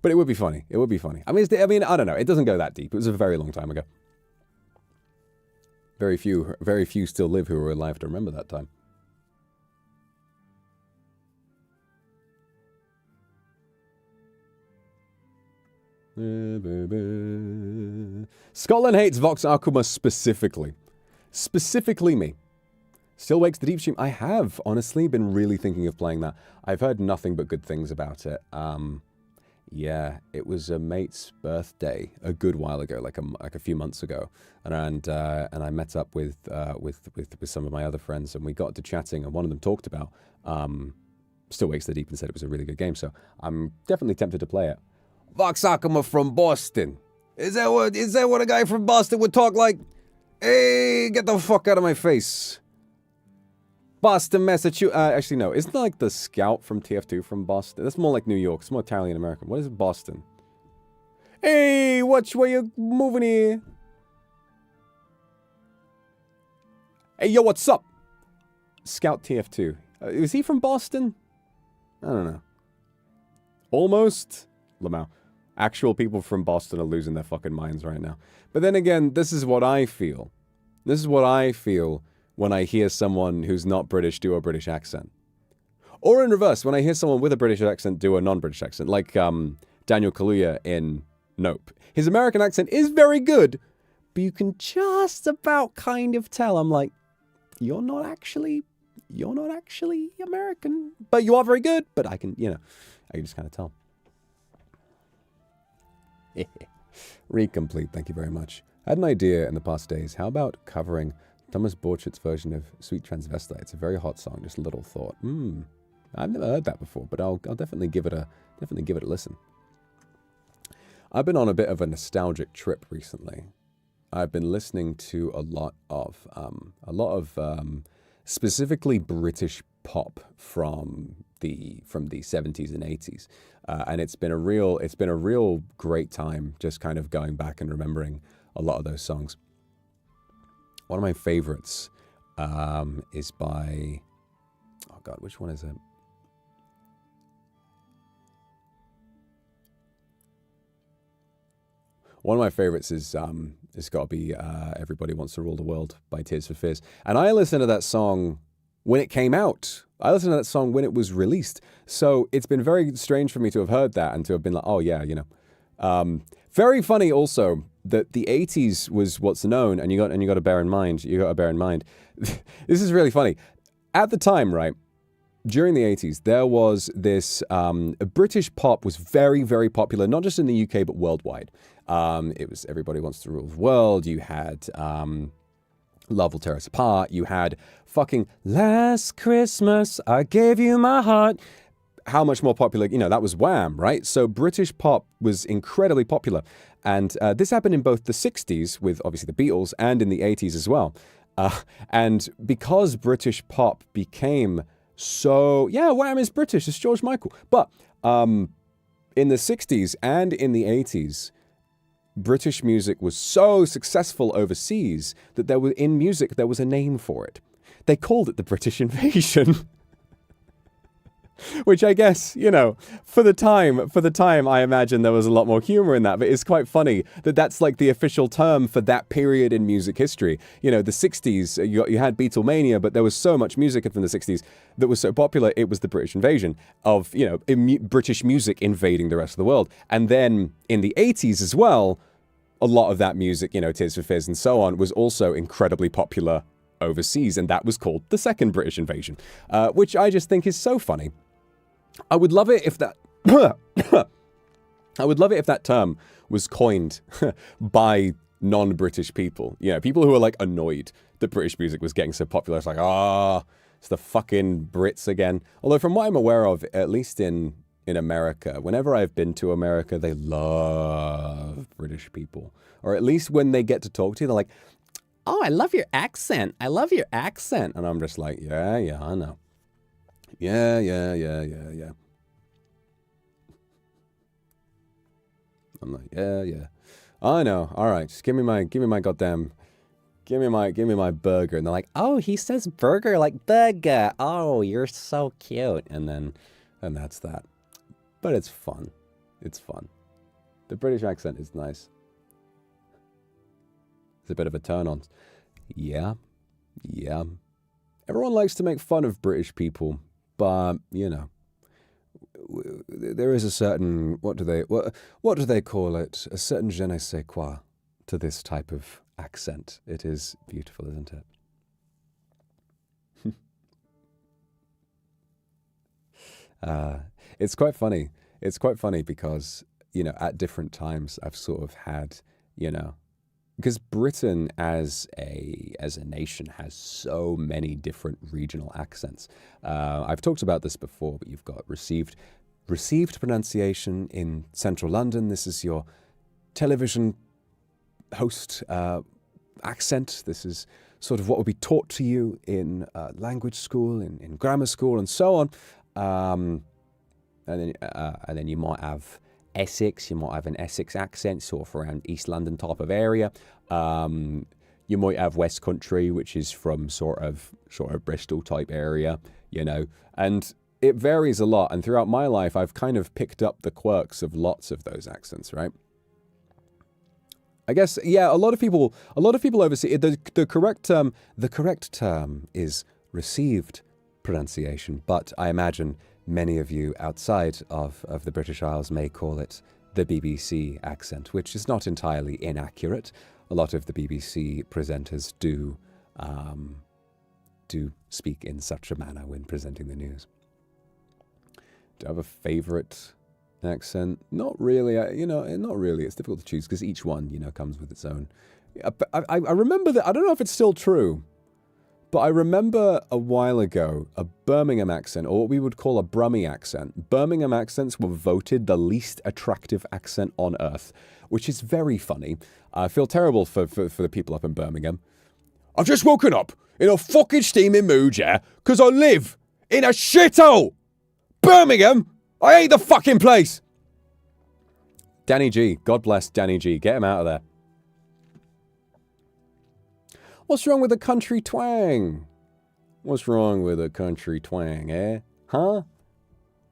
But it would be funny. I mean, I don't know. It doesn't go that deep. It was a very long time ago. Very few still live who are alive to remember that time. Scotland hates Vox Akuma specifically. Specifically me. Still Wakes the Deep Stream. I have, honestly, been really thinking of playing that. I've heard nothing but good things about it. Yeah, it was a mate's birthday a good while ago, like a few months ago, and I met up with some of my other friends, and we got to chatting, and one of them talked about Still Wakes the Deep and said it was a really good game. So I'm definitely tempted to play it. Vox Akuma from Boston. Is that what a guy from Boston would talk like? Hey, get the fuck out of my face. Boston, Massachusetts. Actually, no. Isn't that like the scout from TF2 from Boston? That's more like New York. It's more Italian American. What is Boston? Hey, watch where you're moving here. Hey, yo, what's up? Scout TF2. Is he from Boston? I don't know. Almost. Lamau. Actual people from Boston are losing their fucking minds right now. But then again, this is what I feel. This is what I feel when I hear someone who's not British do a British accent. Or in reverse, when I hear someone with a British accent do a non-British accent. Like Daniel Kaluuya in Nope. His American accent is very good, but you can just about kind of tell. I'm like, you're not actually American. But you are very good. But I can just kind of tell. Recomplete, thank you very much. I had an idea in the past days. How about covering Thomas Borchert's version of Sweet Transvestite? It's a very hot song, just a little thought. I've never heard that before, but I'll definitely give it a listen. I've been on a bit of a nostalgic trip recently. I've been listening to a lot of specifically British pop from the 70s and 80s. And it's been a real great time just kind of going back and remembering a lot of those songs. One of my favorites is by, oh God, which one is it? One of my favorites is it's got to be Everybody Wants to Rule the World by Tears for Fears. And I listened to that song when it came out. I listened to that song when it was released. So it's been very strange for me to have heard that and to have been like, oh yeah, Very funny also that the 80s was what's known, and you got to bear in mind, this is really funny. At the time, right, during the 80s, there was this, British pop was very, very popular, not just in the UK, but worldwide. It was Everybody Wants to Rule the World. You had Love Will Tear Us Apart. You had fucking Last Christmas, I Gave You My Heart. How much more popular, that was Wham, right? So British pop was incredibly popular. And this happened in both the 60s with obviously the Beatles and in the 80s as well. And because British pop became so, yeah, Wham is British, it's George Michael. But in the 60s and in the 80s, British music was so successful overseas that there was a name for it. They called it the British Invasion. Which I guess, for the time, I imagine there was a lot more humor in that. But it's quite funny that that's like the official term for that period in music history. The 60s, you had Beatlemania, but there was so much music from the 60s that was so popular, it was the British invasion of, British music invading the rest of the world. And then in the 80s as well, a lot of that music, Tears for Fears and so on, was also incredibly popular overseas. And that was called the Second British Invasion, which I just think is so funny. I would love it if that term was coined by non-British people. People who are like annoyed that British music was getting so popular. It's like, it's the fucking Brits again. Although from what I'm aware of, at least in America, whenever I've been to America, they love British people. Or at least when they get to talk to you, they're like, oh, I love your accent. I love your accent. And I'm just like, yeah, I know. Yeah. I'm like, yeah. I know. All right, just give me my goddamn, give me my burger. And they're like, oh, he says burger like burger. Oh, you're so cute. And that's that. But it's fun. It's fun. The British accent is nice. It's a bit of a turn on. Yeah. Everyone likes to make fun of British people. But, there is a certain, what do they call it? A certain je ne sais quoi to this type of accent. It is beautiful, isn't it? It's quite funny. It's quite funny because, you know, at different times I've sort of had, you know, because Britain as a nation has so many different regional accents. I've talked about this before, but you've got received pronunciation in central London. This is your television host accent. This is sort of what would be taught to you in language school, in grammar school, and so on. And then you might have Essex. You might have an Essex accent, sort of around East London type of area. You might have West Country, which is from sort of Bristol type area, you know, and it varies a lot. And throughout my life, I've kind of picked up the quirks of lots of those accents, right? I guess, yeah, a lot of people oversee the correct term is received pronunciation, but I imagine many of you outside of the British Isles may call it the BBC accent, which is not entirely inaccurate. A lot of the BBC presenters do speak in such a manner when presenting the news. Do I have a favorite accent? Not really. Not really. It's difficult to choose because each one, you know, comes with its own. I remember that. I don't know if it's still true, but I remember a while ago a Birmingham accent, or what we would call a Brummie accent. Birmingham accents were voted the least attractive accent on earth, which is very funny. I feel terrible for the people up in Birmingham. I've just woken up in a fucking steaming mood, yeah, because I live in a shithole. Birmingham, I hate the fucking place. Danny G, God bless Danny G. Get him out of there. What's wrong with a country twang? What's wrong with a country twang, eh? Huh?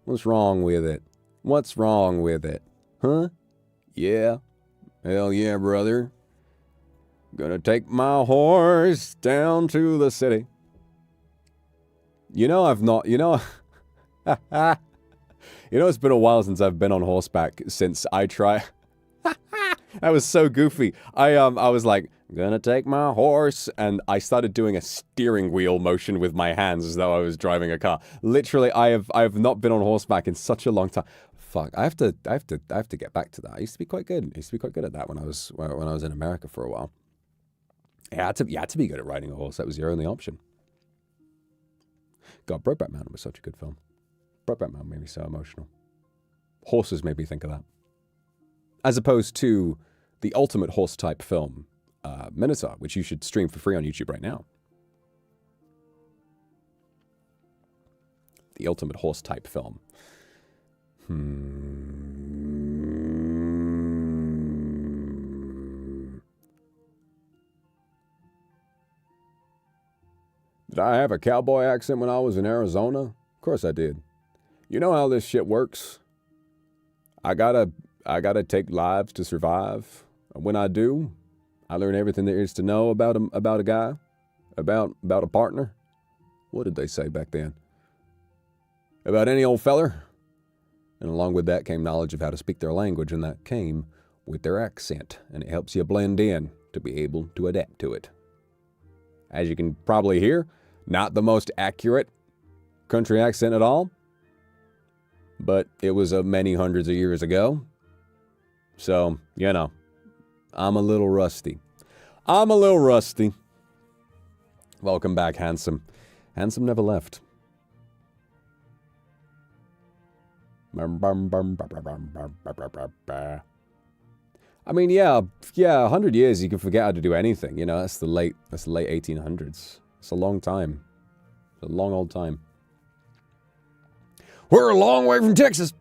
What's wrong with it? What's wrong with it? Huh? Yeah. Hell yeah, brother. Gonna take my horse down to the city. You know, I've not, you know, you know, it's been a while since I've been on horseback since I tried. That was so goofy. I was like, gonna take my horse, and I started doing a steering wheel motion with my hands as though I was driving a car. Literally, I have not been on horseback in such a long time. Fuck, I have to get back to that. I used to be quite good. I used to be quite good at that when I was in America for a while. You had to be good at riding a horse. That was your only option. God, Brokeback Mountain was such a good film. Brokeback Mountain made me so emotional. Horses made me think of that. As opposed to the ultimate horse-type film, Minotaur, which you should stream for free on YouTube right now. The ultimate horse-type film. Did I have a cowboy accent when I was in Arizona? Of course I did. You know how this shit works. I gotta take lives to survive. When I do, I learn everything there is to know about a guy, about a partner. What did they say back then? About any old feller. And along with that came knowledge of how to speak their language, and that came with their accent. And it helps you blend in to be able to adapt to it. As you can probably hear, not the most accurate country accent at all, but it was many hundreds of years ago. So, you know, I'm a little rusty. Welcome back, Handsome. Handsome never left. I mean, yeah, 100 years you can forget how to do anything. You know, that's the late 1800s. It's a long time. It's a long old time. We're a long way from Texas.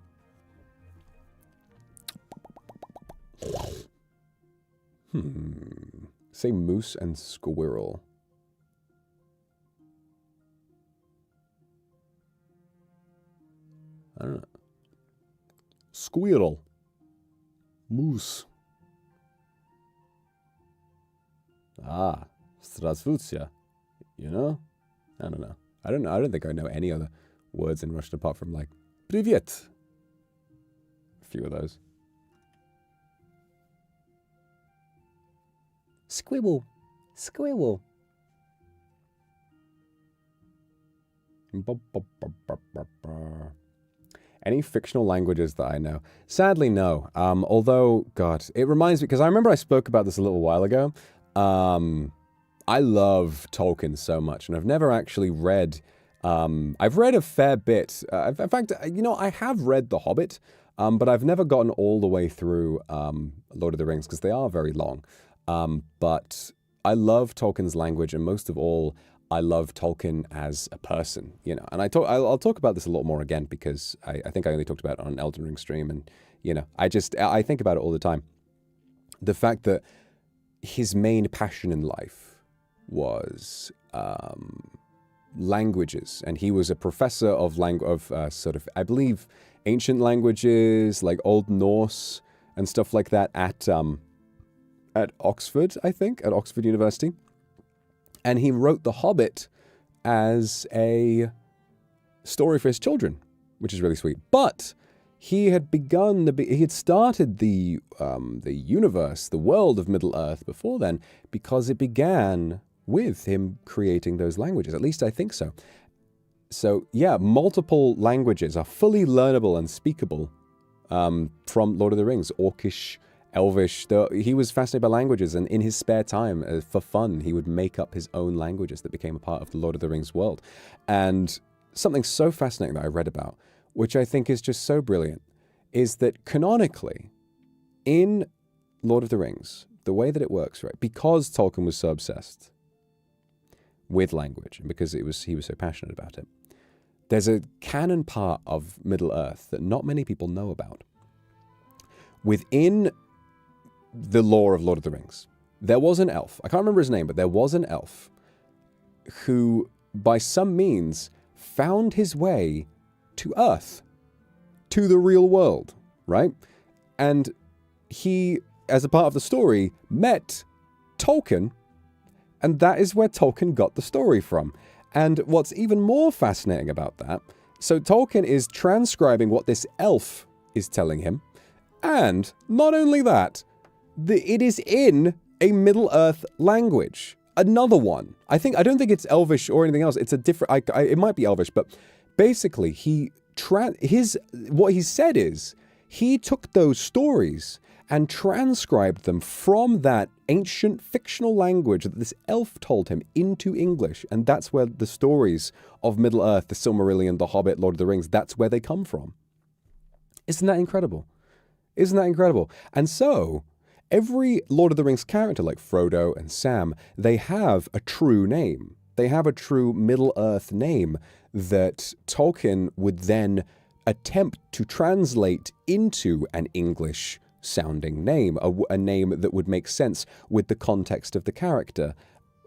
Say moose and squirrel. I don't know. Squirrel. Moose. Здравствуйте. You know? I don't know. I don't think I know any other words in Russian apart from like Привет. A few of those. Squibble. Squibble. Any fictional languages that I know? Sadly, no. Although, God, it reminds me, because I remember I spoke about this a little while ago. I love Tolkien so much, and I've never actually read... I've read a fair bit. In fact, you know, I have read The Hobbit, but I've never gotten all the way through Lord of the Rings, because they are very long. But I love Tolkien's language, and most of all, I love Tolkien as a person, you know. And I'll talk about this a lot more again, because I think I only talked about it on an Elden Ring stream, and, you know, I think about it all the time. The fact that his main passion in life was languages, and he was a professor of sort of, I believe, ancient languages, like Old Norse and stuff like that at Oxford, I think, at Oxford University. And he wrote The Hobbit as a story for his children, which is really sweet. But he had he had started the universe, the world of Middle-earth before then, because it began with him creating those languages. At least I think so. So yeah, multiple languages are fully learnable and speakable from Lord of the Rings. Orcish, Elvish. He was fascinated by languages, and in his spare time, for fun, he would make up his own languages that became a part of the Lord of the Rings world. And something so fascinating that I read about, which I think is just so brilliant, is that canonically, in Lord of the Rings, the way that it works, right, because Tolkien was so obsessed with language, and because he was so passionate about it, there's a canon part of Middle-earth that not many people know about. Within the lore of Lord of the Rings, there was an elf. I can't remember his name, but there was an elf who, by some means, found his way to Earth, to the real world, right? And he, as a part of the story, met Tolkien, and that is where Tolkien got the story from. And what's even more fascinating about that, so Tolkien is transcribing what this elf is telling him, and not only that, it is in a Middle-earth language. Another one. I don't think it's Elvish or anything else. It's a different... it might be Elvish, but basically, what he said is, he took those stories and transcribed them from that ancient fictional language that this elf told him into English. And that's where the stories of Middle-earth, the Silmarillion, the Hobbit, Lord of the Rings, that's where they come from. Isn't that incredible? Isn't that incredible? And so, every Lord of the Rings character, like Frodo and Sam, they have a true name. They have a true Middle-earth name that Tolkien would then attempt to translate into an English-sounding name, a name that would make sense with the context of the character,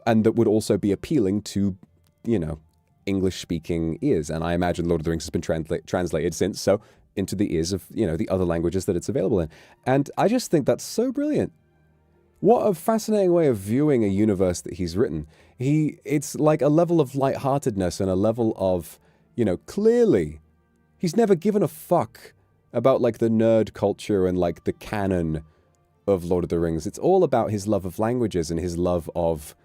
and that would also be appealing to, you know, English-speaking ears. And I imagine Lord of the Rings has been translated since, so into the ears of, you know, the other languages that it's available in. And I just think that's so brilliant. What a fascinating way of viewing a universe that he's written. It's like a level of lightheartedness and a level of, you know, clearly, he's never given a fuck about, like, the nerd culture and, like, the canon of Lord of the Rings. It's all about his love of languages and his love of,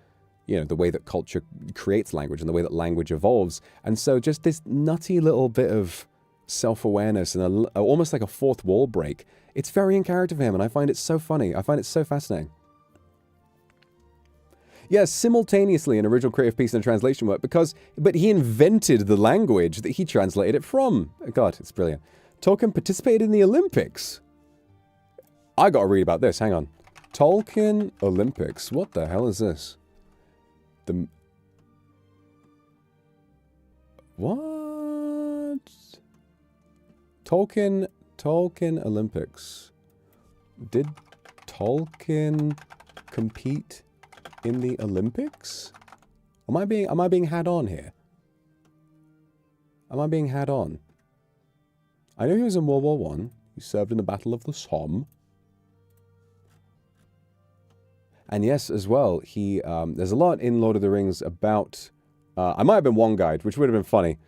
you know, the way that culture creates language and the way that language evolves. And so just this nutty little bit of self-awareness and almost like a fourth wall break. It's very in character for him, and I find it so funny. I find it so fascinating. Yes, simultaneously an original creative piece and a translation work, but he invented the language that he translated it from. God, it's brilliant. Tolkien participated in the Olympics. I gotta read about this, hang on. Tolkien Olympics, what the hell is this? What? Tolkien Olympics. Did Tolkien compete in the Olympics? Am I being had on here? Am I being had on? I know he was in World War I. He served in the Battle of the Somme. And yes, as well, there's a lot in Lord of the Rings about... I might have been one guide, which would have been funny.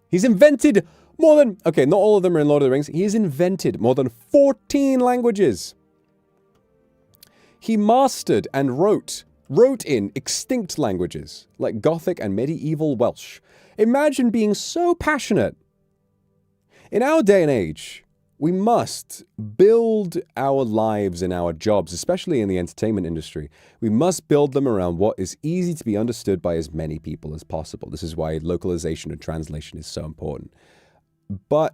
He's invented more than... Okay, not all of them are in Lord of the Rings. He has invented more than 14 languages. He mastered and wrote in extinct languages, like Gothic and medieval Welsh. Imagine being so passionate. In our day and age, we must build our lives and our jobs, especially in the entertainment industry. We must build them around what is easy to be understood by as many people as possible. This is why localization and translation is so important. But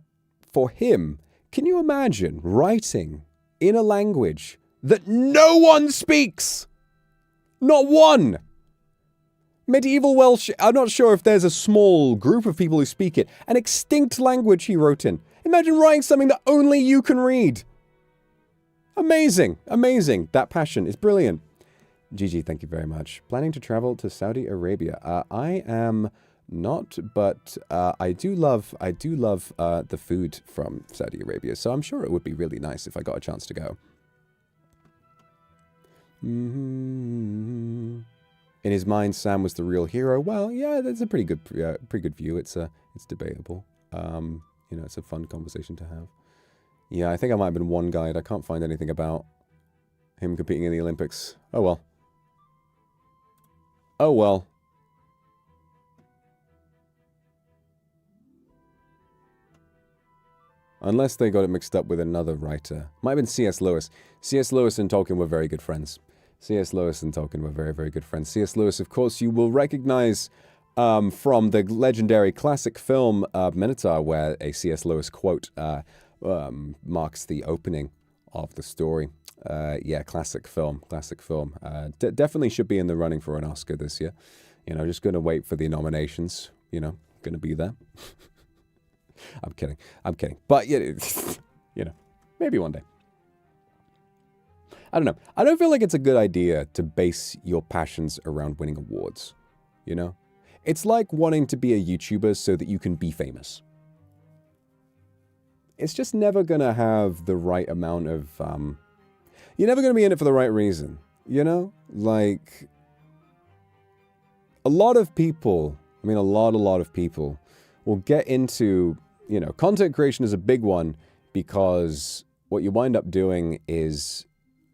for him, can you imagine writing in a language that no one speaks? Not one! Medieval Welsh, I'm not sure if there's a small group of people who speak it. An extinct language he wrote in. Imagine writing something that only you can read. Amazing, amazing. That passion is brilliant. Gigi, thank you very much. Planning to travel to Saudi Arabia. I am not, but I do love the food from Saudi Arabia, so I'm sure it would be really nice if I got a chance to go. In his mind, Sam was the real hero. Well, yeah, that's a pretty good view. It's debatable. You know, it's a fun conversation to have. Yeah, I think I might have been one guide. I can't find anything about him competing in the Olympics. Oh well. Oh well. Unless they got it mixed up with another writer. Might have been C.S. Lewis. C.S. Lewis and Tolkien were very good friends. C.S. Lewis and Tolkien were very, very good friends. C.S. Lewis, of course, you will recognize from the legendary classic film Minotaur, where a C.S. Lewis quote marks the opening of the story. Yeah, classic film. Definitely should be in the running for an Oscar this year. You know, just going to wait for the nominations. You know, going to be there. I'm kidding. But, yeah, you know, maybe one day. I don't know. I don't feel like it's a good idea to base your passions around winning awards, you know? It's like wanting to be a YouTuber so that you can be famous. It's just never going to have the right amount of... You're never going to be in it for the right reason, you know? Like, a lot of people, I mean a lot of people will get into, you know, content creation is a big one because what you wind up doing is...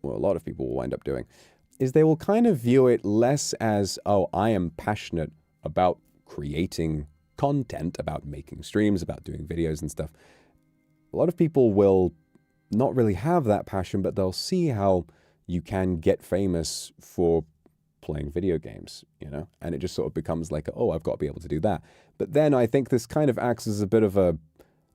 well, a lot of people will wind up doing, is they will kind of view it less as, oh, I am passionate about creating content, about making streams, about doing videos and stuff. A lot of people will not really have that passion, but they'll see how you can get famous for playing video games, you know? And it just sort of becomes like, oh, I've got to be able to do that. But then I think this kind of acts as a bit of a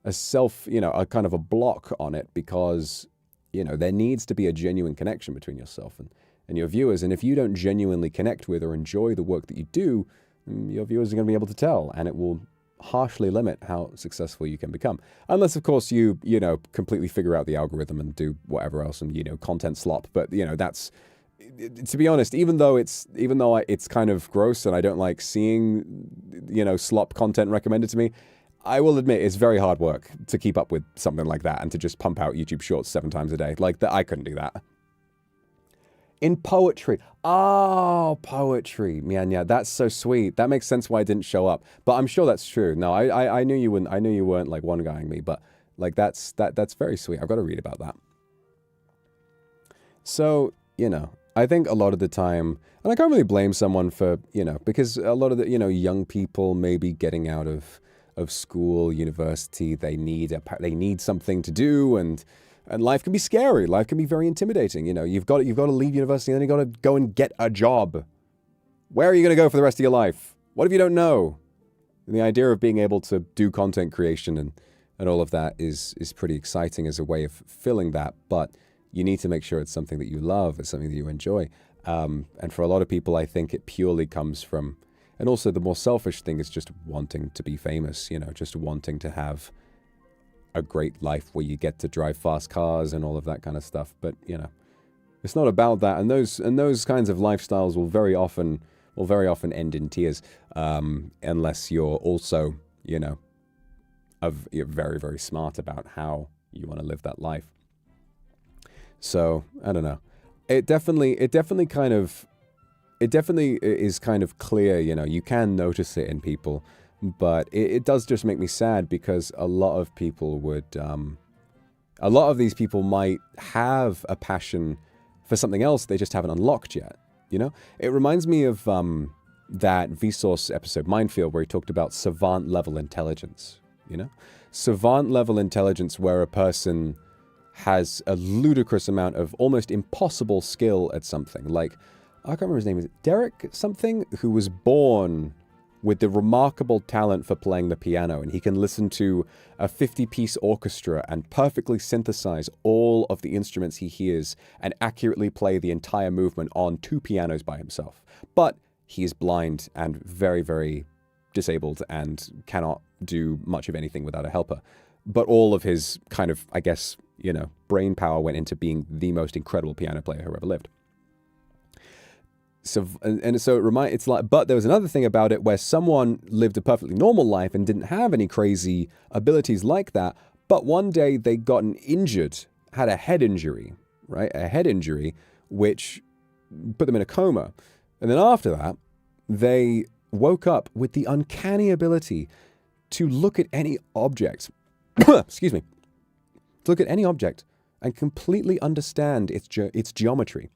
self, you know, a kind of a block on it because... you know, there needs to be a genuine connection between yourself and your viewers. And if you don't genuinely connect with or enjoy the work that you do, your viewers are going to be able to tell. And it will harshly limit how successful you can become. Unless, of course, you know, completely figure out the algorithm and do whatever else and, you know, content slop. But, you know, that's, to be honest, even though it's kind of gross and I don't like seeing, you know, slop content recommended to me, I will admit it's very hard work to keep up with something like that and to just pump out YouTube shorts 7 times a day. Like, that, I couldn't do that. In poetry. Oh, poetry. Man, yeah, that's so sweet. That makes sense why I didn't show up. But I'm sure that's true. No, I knew you wouldn't. I knew you weren't like one-guying me, but like that's very sweet. I've got to read about that. So, you know, I think a lot of the time, and I can't really blame someone for, you know, because a lot of the, you know, young people may be getting out of school, university, they need something to do, and life can be scary. Life can be very intimidating. You know, you've got to leave university, and then you've got to go and get a job. Where are you going to go for the rest of your life? What if you don't know? And the idea of being able to do content creation and all of that is pretty exciting as a way of filling that. But you need to make sure it's something that you love, it's something that you enjoy. And for a lot of people, I think it purely comes from. And also the more selfish thing is just wanting to be famous, you know, just wanting to have a great life where you get to drive fast cars and all of that kind of stuff. But, you know, it's not about that. And those kinds of lifestyles will very often end in tears, unless you're also, you know, you're very, very smart about how you want to live that life. So, I don't know. It definitely is kind of clear, you know, you can notice it in people, but it does just make me sad because a lot of people would, a lot of these people might have a passion for something else they just haven't unlocked yet, you know? It reminds me of, that Vsauce episode, Minefield, where he talked about savant level intelligence, you know? Savant level intelligence where a person has a ludicrous amount of almost impossible skill at something. Like, I can't remember his name, is it Derek something? Who was born with the remarkable talent for playing the piano, and he can listen to a 50-piece orchestra and perfectly synthesize all of the instruments he hears and accurately play the entire movement on 2 pianos by himself. But he is blind and very, very disabled and cannot do much of anything without a helper. But all of his kind of, I guess, you know, brain power went into being the most incredible piano player who ever lived. So, and so it's like, but there was another thing about it where someone lived a perfectly normal life and didn't have any crazy abilities like that, but one day they gotten injured, had a head injury, right? A head injury, which put them in a coma. And then after that, they woke up with the uncanny ability to look at any object, excuse me, to look at any object and completely understand its geometry.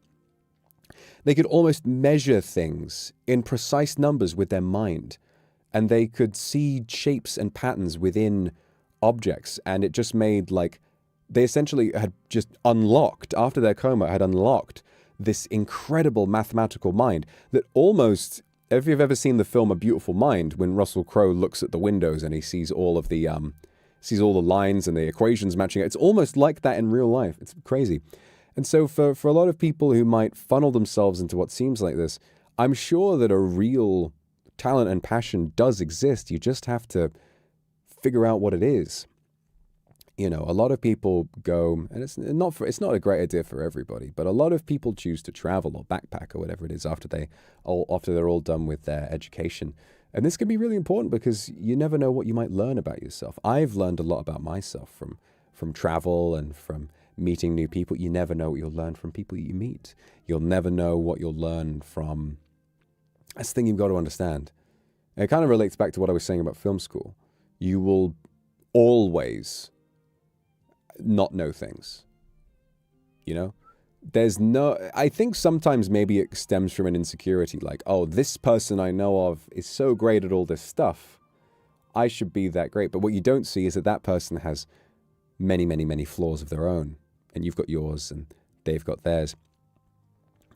They could almost measure things in precise numbers with their mind, and they could see shapes and patterns within objects, and it just made, like, they essentially had just unlocked, after their coma, had unlocked this incredible mathematical mind that almost, if you've ever seen the film A Beautiful Mind, when Russell Crowe looks at the windows and he sees all of the, sees all the lines and the equations matching it, it's almost like that in real life. It's crazy. And so for a lot of people who might funnel themselves into what seems like this, I'm sure that a real talent and passion does exist. You just have to figure out what it is. You know, a lot of people go, and it's not a great idea for everybody, but a lot of people choose to travel or backpack or whatever it is after they're all done with their education. And this can be really important because you never know what you might learn about yourself. I've learned a lot about myself from travel and from meeting new people. You never know what you'll learn from people you meet. You'll never know what you'll learn from... That's the thing you've got to understand. And it kind of relates back to what I was saying about film school. You will always not know things. You know? There's no... I think sometimes maybe it stems from an insecurity, like, oh, this person I know of is so great at all this stuff. I should be that great. But what you don't see is that that person has many, many, many flaws of their own. And you've got yours and they've got theirs.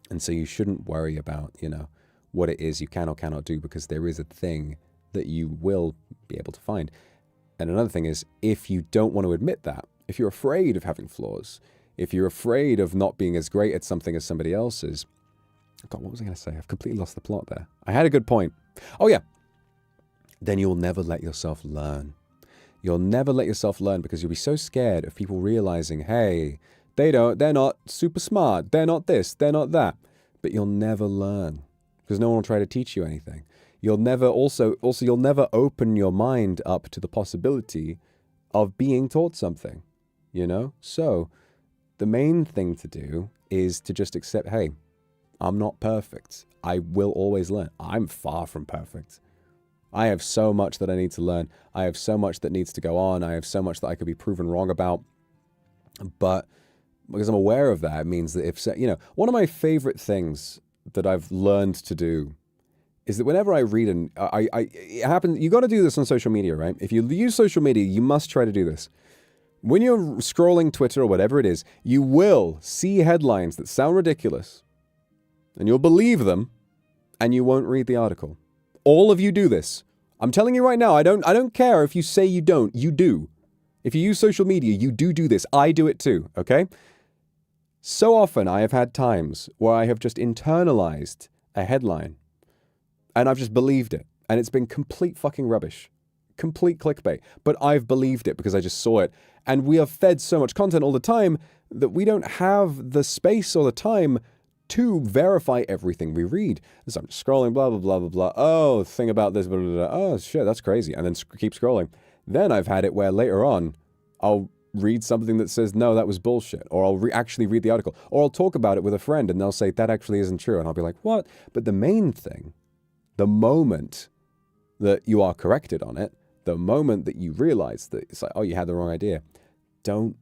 And so you shouldn't worry about, you know, what it is you can or cannot do, because there is a thing that you will be able to find. And another thing is, if you don't want to admit that, if you're afraid of having flaws, if you're afraid of not being as great at something as somebody else is... God, what was I going to say? I've completely lost the plot there. I had a good point. Oh, yeah. Then you'll never let yourself learn. You'll never let yourself learn because you'll be so scared of people realizing, hey, they're not super smart. They're not this. They're not that. But you'll never learn because no one will try to teach you anything. You'll never you'll never open your mind up to the possibility of being taught something, you know? So the main thing to do is to just accept, hey, I'm not perfect. I will always learn. I'm far from perfect. I have so much that I need to learn. I have so much that needs to go on. I have so much that I could be proven wrong about. But because I'm aware of that, it means that if, you know, one of my favorite things that I've learned to do is that whenever I read it happens, you got to do this on social media, right? If you use social media, you must try to do this. When you're scrolling Twitter or whatever it is, you will see headlines that sound ridiculous and you'll believe them and you won't read the article. All of you do this. I'm telling you right now, I don't care if you say you don't, you do. If you use social media, you do this. I do it too, okay? So often I have had times where I have just internalized a headline and I've just believed it. And it's been complete fucking rubbish. Complete clickbait. But I've believed it because I just saw it. And we are fed so much content all the time that we don't have the space or the time to verify everything we read. So I'm just scrolling, blah, blah, blah, blah, blah. Oh, thing about this, blah, blah, blah. Oh, shit, that's crazy. And then keep scrolling. Then I've had it where later on, I'll read something that says, no, that was bullshit. Or I'll actually read the article. Or I'll talk about it with a friend and they'll say, that actually isn't true. And I'll be like, what? But the main thing, the moment that you are corrected on it, the moment that you realize that it's like, oh, you had the wrong idea, don't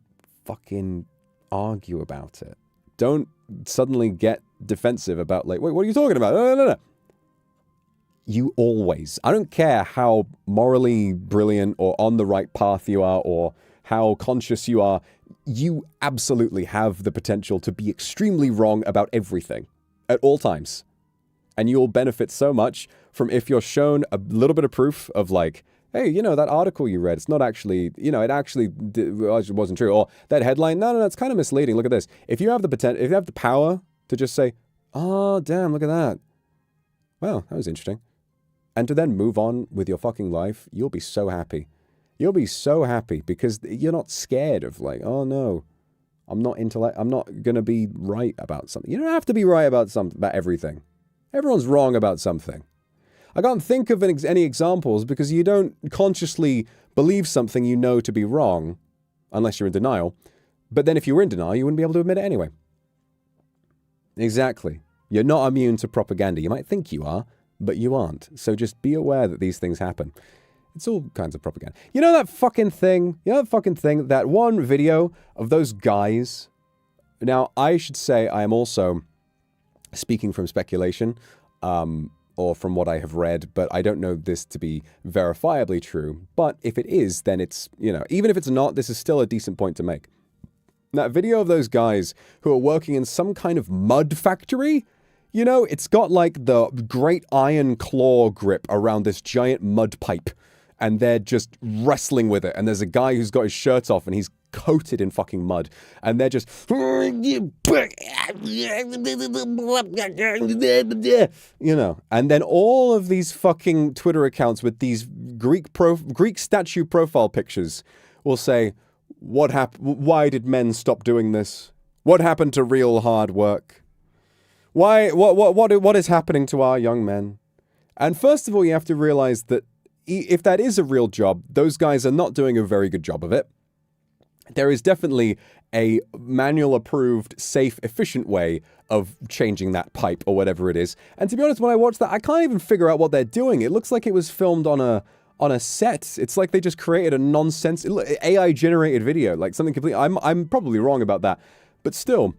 fucking argue about it. Don't suddenly get defensive about like, wait, what are you talking about? No. you always, I don't care how morally brilliant or on the right path you are or how conscious you are, you absolutely have the potential to be extremely wrong about everything at all times. And you'll benefit so much from if you're shown a little bit of proof of like, hey, you know, that article you read, it's not actually, you know, it actually wasn't true. Or that headline, no, it's kind of misleading. Look at this. If you have the potential, if you have the power to just say, oh, damn, look at that. Wow, that was interesting. And to then move on with your fucking life, you'll be so happy. You'll be so happy because you're not scared of like, oh no, I'm not going to be right about something. You don't have to be right about everything. Everyone's wrong about something. I can't think of any examples because you don't consciously believe something you know to be wrong unless you're in denial. But then if you were in denial, you wouldn't be able to admit it anyway. Exactly. You're not immune to propaganda. You might think you are, but you aren't. So just be aware that these things happen. It's all kinds of propaganda. You know that fucking thing? That one video of those guys. Now, I should say I am also speaking from speculation, or from what I have read, but I don't know this to be verifiably true. But if it is, then it's, you know, even if it's not, this is still a decent point to make. That video of those guys who are working in some kind of mud factory, you know, it's got like the great iron claw grip around this giant mud pipe, and they're just wrestling with it. And there's a guy who's got his shirt off and he's coated in fucking mud, and they're just, you know, and then all of these fucking Twitter accounts with these Greek statue profile pictures will say, what happened? Why did men stop doing this? What happened to real hard work? Why? What is happening to our young men? And first of all, you have to realize that if that is a real job, those guys are not doing a very good job of it. There is definitely a manual-approved, safe, efficient way of changing that pipe or whatever it is. And to be honest, when I watch that, I can't even figure out what they're doing. It looks like it was filmed on a set. It's like they just created a nonsense AI-generated video, like something completely. I'm probably wrong about that, but still,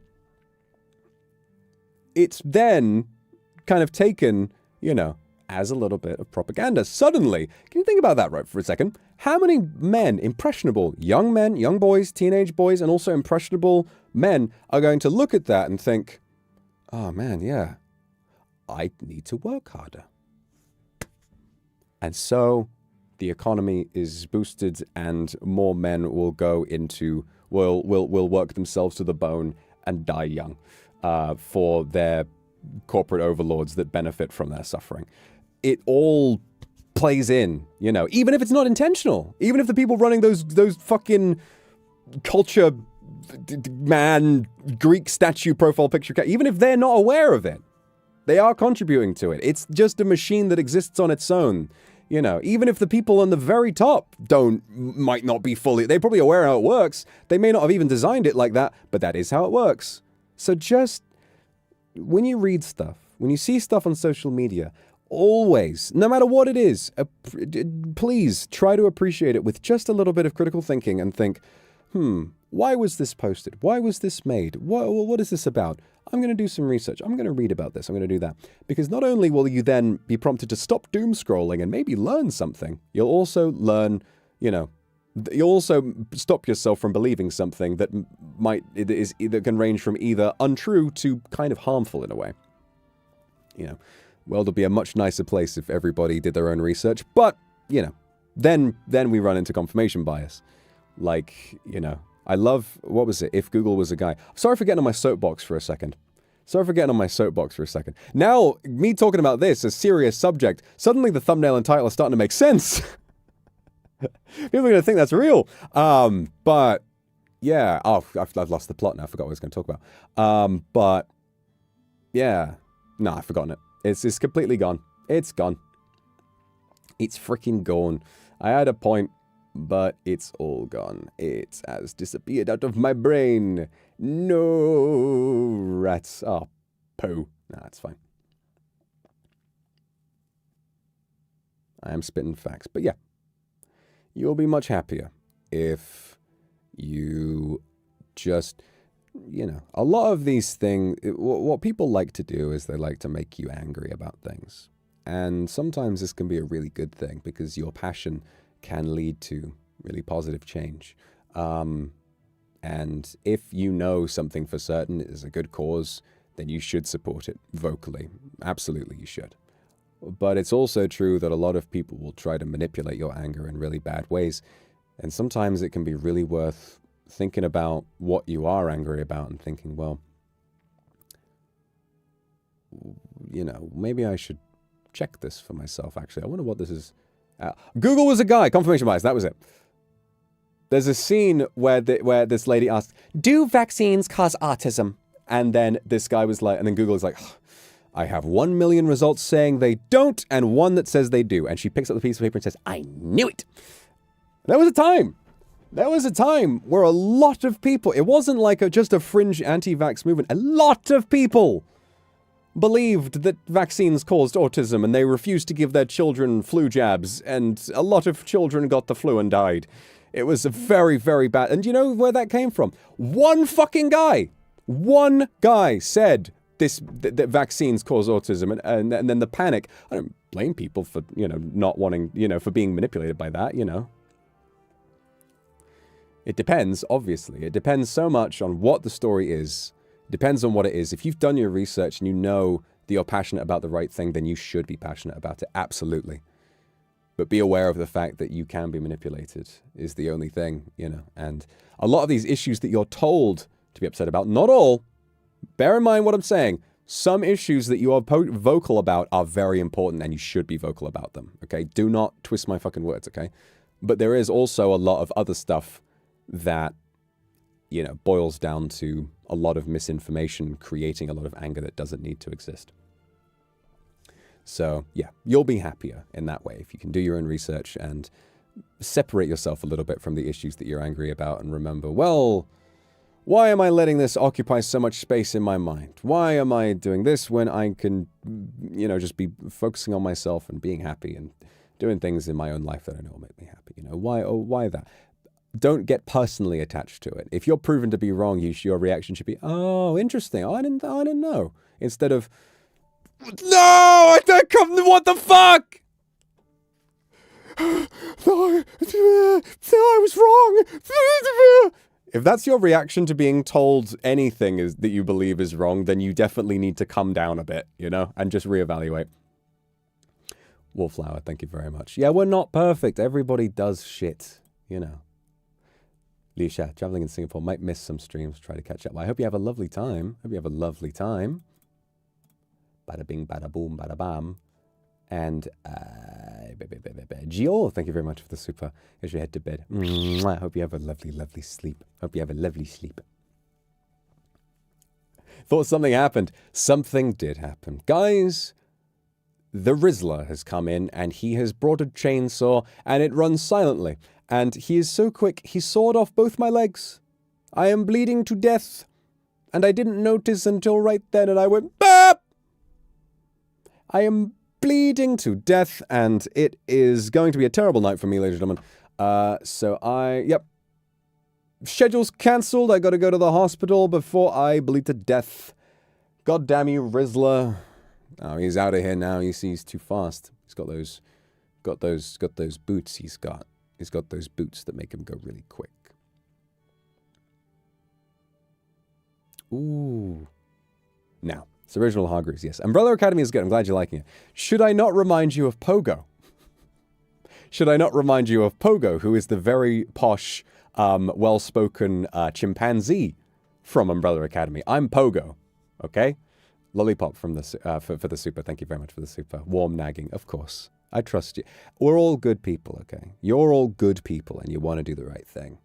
it's then kind of taken, you know, as a little bit of propaganda. Suddenly, can you think about that right for a second? How many men, impressionable young men, young boys, teenage boys, and also impressionable men are going to look at that and think, oh man, yeah, I need to work harder. And so the economy is boosted and more men will go into, will work themselves to the bone and die young for their corporate overlords that benefit from their suffering. It all plays in, you know, even if it's not intentional, even if the people running those fucking culture man Greek statue profile picture, even if they're not aware of it, they are contributing to it. It's just a machine that exists on its own, you know. Even if the people on the very top might not be fully, they're probably aware how it works. They may not have even designed it like that, but that is how it works. So just when you read stuff, when you see stuff on social media, always, no matter what it is, please try to appreciate it with just a little bit of critical thinking and think, why was this posted? Why was this made? What is this about? I'm going to do some research. I'm going to read about this. I'm going to do that. Because not only will you then be prompted to stop doom scrolling and maybe learn something, you'll also learn, you know, you'll also stop yourself from believing something that that can range from either untrue to kind of harmful in a way. You know, world would be a much nicer place if everybody did their own research. But, you know, then we run into confirmation bias. Like, you know, I love, what was it? If Google was a guy. Sorry for getting on my soapbox for a second. Now, me talking about this, a serious subject, suddenly the thumbnail and title are starting to make sense. People are going to think that's real. But, yeah. Oh, I've lost the plot now. I forgot what I was going to talk about. But, yeah. No, I've forgotten it. It's completely gone. It's gone. It's freaking gone. I had a point, but it's all gone. It has disappeared out of my brain. No rats. Oh, poo. Nah, it's fine. I am spitting facts. But yeah, you'll be much happier if you just, you know, a lot of these things, what people like to do is they like to make you angry about things. And sometimes this can be a really good thing because your passion can lead to really positive change. And if you know something for certain is a good cause, then you should support it vocally. Absolutely, you should. But it's also true that a lot of people will try to manipulate your anger in really bad ways. And sometimes it can be really worth thinking about what you are angry about and thinking, well, you know, maybe I should check this for myself, actually. I wonder what this is. Google was a guy. Confirmation bias. That was it. There's a scene where this lady asked, do vaccines cause autism? And then this guy was like, and then Google is like, I have 1 million results saying they don't and one that says they do. And she picks up the piece of paper and says, I knew it. There was a time. There was a time where a lot of people, it wasn't like just a fringe anti-vax movement. A lot of people believed that vaccines caused autism and they refused to give their children flu jabs. And a lot of children got the flu and died. It was a very, very bad. And you know where that came from? One fucking guy. One guy said that vaccines cause autism. And then the panic. I don't blame people for, you know, not wanting, you know, for being manipulated by that, you know. It depends, obviously. It depends so much on what the story is. It depends on what it is. If you've done your research and you know that you're passionate about the right thing, then you should be passionate about it. Absolutely. But be aware of the fact that you can be manipulated is the only thing, you know. And a lot of these issues that you're told to be upset about, not all, bear in mind what I'm saying. Some issues that you are vocal about are very important and you should be vocal about them, okay? Do not twist my fucking words, okay? But there is also a lot of other stuff that, you know, boils down to a lot of misinformation, creating a lot of anger that doesn't need to exist. So, yeah, you'll be happier in that way if you can do your own research and separate yourself a little bit from the issues that you're angry about and remember, well, why am I letting this occupy so much space in my mind? Why am I doing this when I can, you know, just be focusing on myself and being happy and doing things in my own life that I know will make me happy? You know, why that? Don't get personally attached to it. If you're proven to be wrong, your reaction should be, oh, interesting. I didn't know. Instead of, no, I don't come, what the fuck? No, I was wrong. If that's your reaction to being told anything that you believe is wrong, then you definitely need to come down a bit, you know, and just reevaluate. Wallflower, thank you very much. Yeah, we're not perfect. Everybody does shit, you know. Lisha, traveling in Singapore, might miss some streams, try to catch up. Well, I hope you have a lovely time. Hope you have a lovely time. Bada bing, bada boom, bada bam. And, Gio, thank you very much for the super. As you head to bed. I hope you have a lovely, lovely sleep. Hope you have a lovely sleep. Thought something happened. Something did happen. Guys, the Rizzler has come in and he has brought a chainsaw and it runs silently. And he is so quick, he sawed off both my legs. I am bleeding to death. And I didn't notice until right then, and I went, BAP! I am bleeding to death, and it is going to be a terrible night for me, ladies and gentlemen. Yep. Schedule's cancelled. I gotta go to the hospital before I bleed to death. God damn you, Rizzler. Oh, he's out of here now. You see, he's too fast. He's got those boots he's got. He's got those boots that make him go really quick. Ooh. Now, it's original Hargreaves, yes. Umbrella Academy is good. I'm glad you're liking it. Should I not remind you of Pogo? Should I not remind you of Pogo, who is the very posh, well-spoken chimpanzee from Umbrella Academy? I'm Pogo, okay? Lollipop from the for the super. Thank you very much for the super. Warm nagging, of course. I trust you. We're all good people, okay? You're all good people and you want to do the right thing.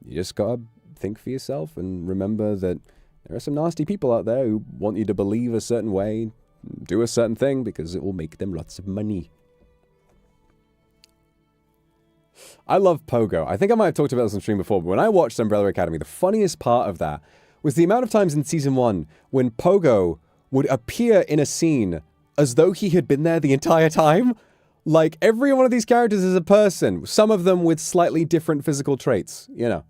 You just gotta think for yourself and remember that there are some nasty people out there who want you to believe a certain way, do a certain thing because it will make them lots of money. I love Pogo. I think I might have talked about this on stream before, but when I watched Umbrella Academy, the funniest part of that was the amount of times in season 1 when Pogo would appear in a scene as though he had been there the entire time. Like, every one of these characters is a person, some of them with slightly different physical traits, you know.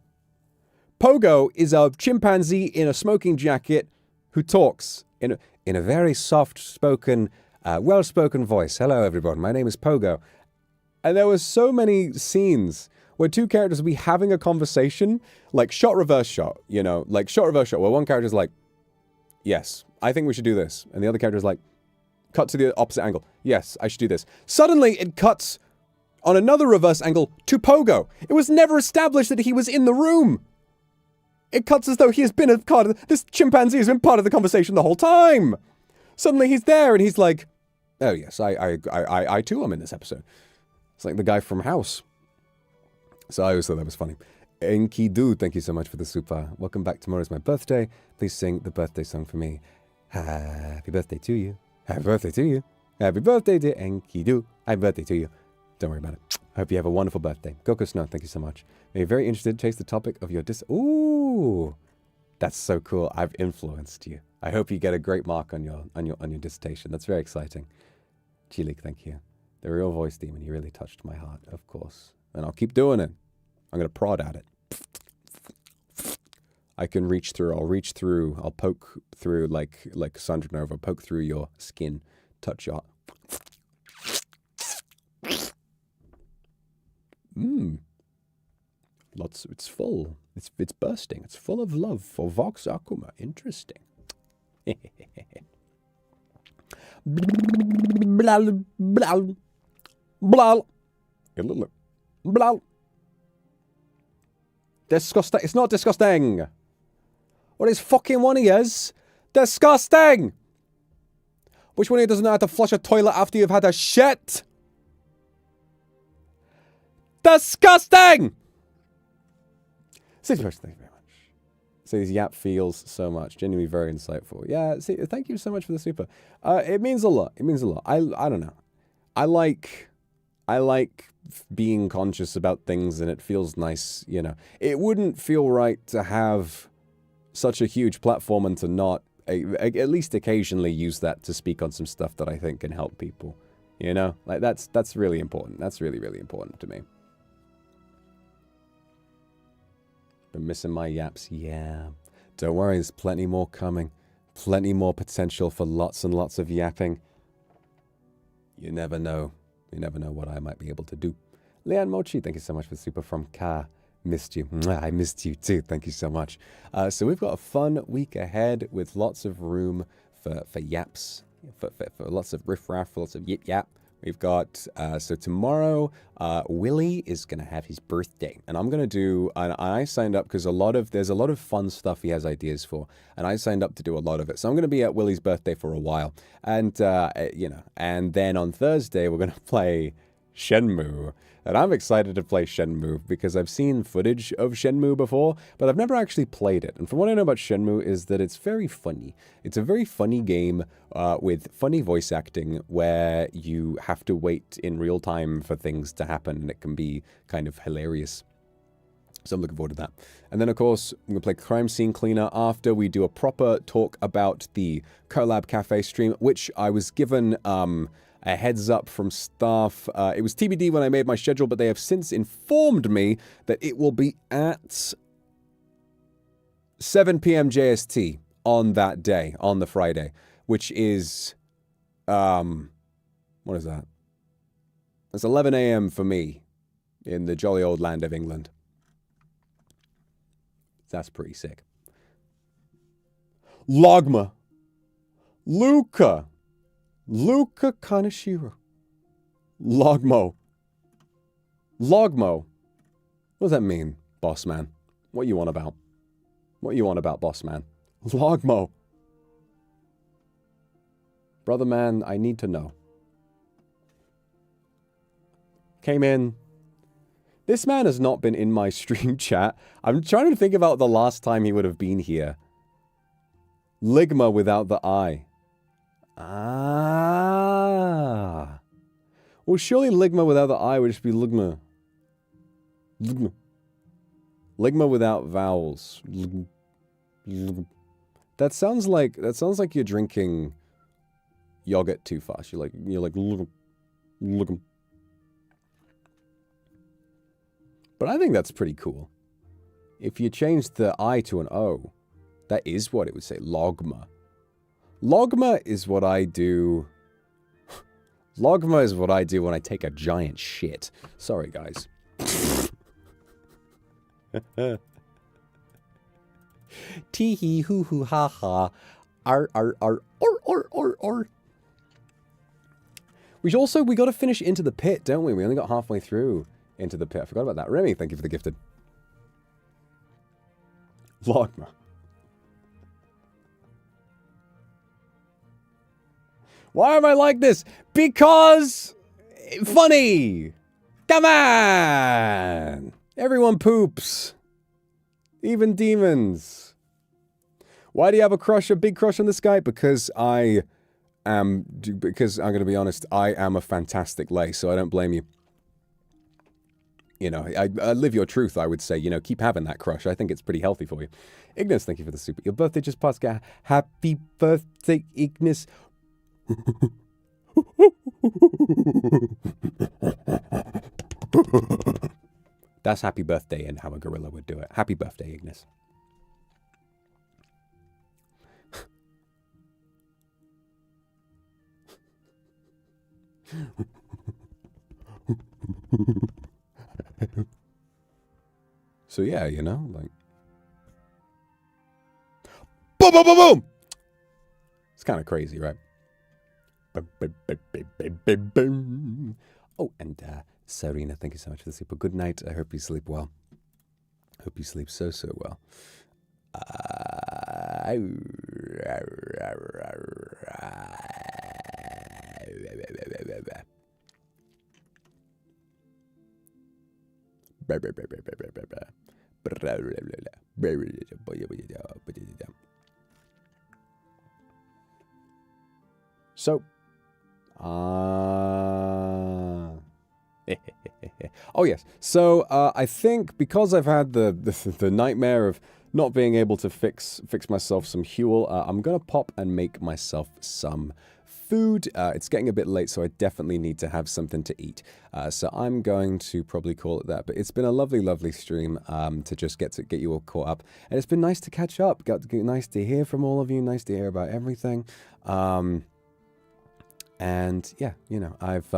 Pogo is a chimpanzee in a smoking jacket who talks in a very soft-spoken, Well-spoken voice. Hello, everyone. My name is Pogo. And there were so many scenes where two characters would be having a conversation, like shot, reverse shot, you know, like shot, reverse shot, where one character's like, yes, I think we should do this. And the other character's like, cut to the opposite angle. Yes, I should do this. Suddenly, it cuts on another reverse angle to Pogo. It was never established that he was in the room. It cuts as though he has been a part of this chimpanzee has been part of the conversation the whole time. Suddenly he's there and he's like, oh yes, I too am in this episode. It's like the guy from House. So I always thought that was funny. Enkidu, thank you so much for the super. Welcome back. Tomorrow's my birthday. Please sing the birthday song for me. Happy birthday to you. Happy birthday to you. Happy birthday, dear Enkidu. Happy birthday to you. Don't worry about it. I hope you have a wonderful birthday. Goku Snow, thank you so much. May you very interested to chase the topic of your Ooh, that's so cool. I've influenced you. I hope you get a great mark on your dissertation. That's very exciting. Chilik, thank you. The real voice demon. You really touched my heart, of course. And I'll keep doing it. I'm gonna prod at it. I can reach through. I'll reach through. I'll poke through like Sandra Nova. Poke through your skin. Touch your. Lots. It's full. It's bursting. It's full of love for Vox Akuma. Interesting. Blal, blal, blal, blal. Disgusting. It's not disgusting. What is fucking one of yous? Disgusting. Which one of you doesn't know how to flush a toilet after you've had a shit? Disgusting! Thank you very much. Says Yap feels so much. Genuinely very insightful. Yeah, see, thank you so much for the super. It means a lot. It means a lot. I don't know. I like being conscious about things and it feels nice, you know. It wouldn't feel right to have such a huge platform and to not, at least occasionally use that to speak on some stuff that I think can help people. You know? Like, that's really important. That's really, really important to me. Been missing my yaps. Yeah. Don't worry, there's plenty more coming. Plenty more potential for lots and lots of yapping. You never know. You never know what I might be able to do. Leanne Mochi, thank you so much for the super from Ka. Missed you. I missed you too. Thank you so much. So we've got a fun week ahead with lots of room for yaps. For lots of riffraff, lots of yip yap. We've got, so tomorrow, Willie is going to have his birthday. And I'm going to do, and I signed up because there's a lot of fun stuff he has ideas for. And I signed up to do a lot of it. So I'm going to be at Willie's birthday for a while. And, you know, and then on Thursday, we're going to play Shenmue. And I'm excited to play Shenmue because I've seen footage of Shenmue before, but I've never actually played it. And from what I know about Shenmue is that it's very funny. It's a very funny game with funny voice acting where you have to wait in real time for things to happen and it can be kind of hilarious. So I'm looking forward to that. And then, of course, I'm going to play Crime Scene Cleaner after we do a proper talk about the Collab Cafe stream, which I was given a heads up from staff. It was TBD when I made my schedule, but they have since informed me that it will be at 7 p.m. JST on that day, on the Friday, which is, what is that? It's 11 a.m. for me in the jolly old land of England. That's pretty sick. Logma. Luca Kaneshiro. Logmo. What does that mean, boss man? What you on about? What you on about, boss man? Logmo. Brother man, I need to know. Came in. This man has not been in my stream chat. I'm trying to think about the last time he would have been here. Ligma without the I. Ah. Well, surely Ligma without the I would just be Ligma. Ligma. Ligma without vowels. That sounds like you're drinking yogurt too fast. You're like Ligma. But I think that's pretty cool. If you change the I to an O, that is what it would say. Logma. Logma is what I do Logma is what I do when I take a giant shit. Sorry, guys. Tee hee hoo hoo ha ha. Or. We gotta finish Into the Pit, don't we? We only got halfway through Into the Pit. I forgot about that. Remy, thank you for the gifted. Logma. Why am I like this? Because... funny! Come on! Everyone poops. Even demons. Why do you have a big crush on this guy? Because I'm going to be honest, I am a fantastic lay, so I don't blame you. You know, I live your truth, I would say. You know, keep having that crush. I think it's pretty healthy for you. Ignis, thank you for the super. Your birthday just passed. Happy birthday, Ignis. That's happy birthday and how a gorilla would do it. Happy birthday, Ignis. So yeah, you know, like... boom, boom, boom, boom! It's kind of crazy, right? Oh, and Serena, thank you so much for the super. Good night. I hope you sleep well. Hope you sleep so well. So, oh yes. So I think because I've had the nightmare of not being able to fix myself some Huel, I'm gonna pop and make myself some food. It's getting a bit late, so I definitely need to have something to eat. So I'm going to probably call it that. But it's been a lovely stream to just get you all caught up, and it's been nice to catch up. Nice to hear from all of you. Nice to hear about everything. And yeah, you know, I've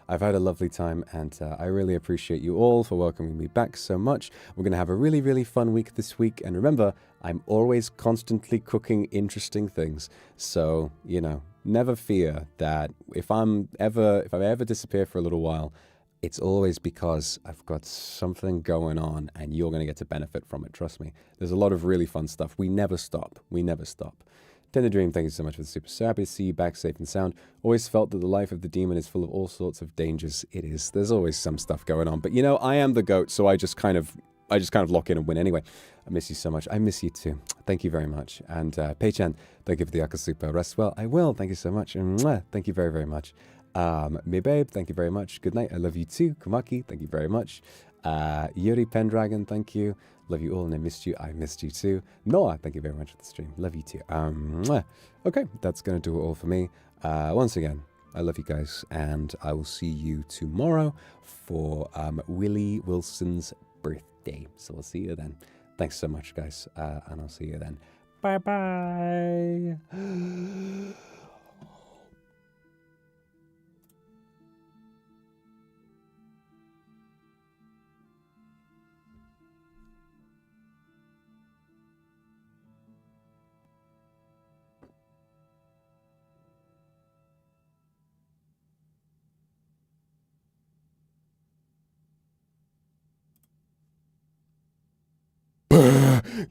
had a lovely time, and I really appreciate you all for welcoming me back so much. We're going to have a really fun week this week, and remember, I'm always constantly cooking interesting things. So, you know, never fear that if I ever disappear for a little while, it's always because I've got something going on, and you're going to get to benefit from it. Trust me. There's a lot of really fun stuff. We never stop. We never stop. Tender Dream, thank you so much for the super. So happy to see you back safe and sound. Always felt that the life of the demon is full of all sorts of dangers. It is. There's always some stuff going on. But you know, I am the goat, so I just kind of lock in and win anyway. I miss you so much. I miss you too. Thank you very much. And Pei-chan, thank you for the Akasupa. Rest well. I will. Thank you so much. Mwah. Thank you very much. Me babe, thank you very much. Good night. I love you too. Kumaki, thank you very much. Yuri Pendragon, thank you. Love you all, and I missed you. I missed you too. Noah, thank you very much for the stream. Love you too. Okay, that's going to do it all for me. Once again, I love you guys, and I will see you tomorrow for Willie Wilson's birthday. So we'll see you then. Thanks so much, guys, and I'll see you then. Bye-bye.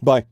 Bye.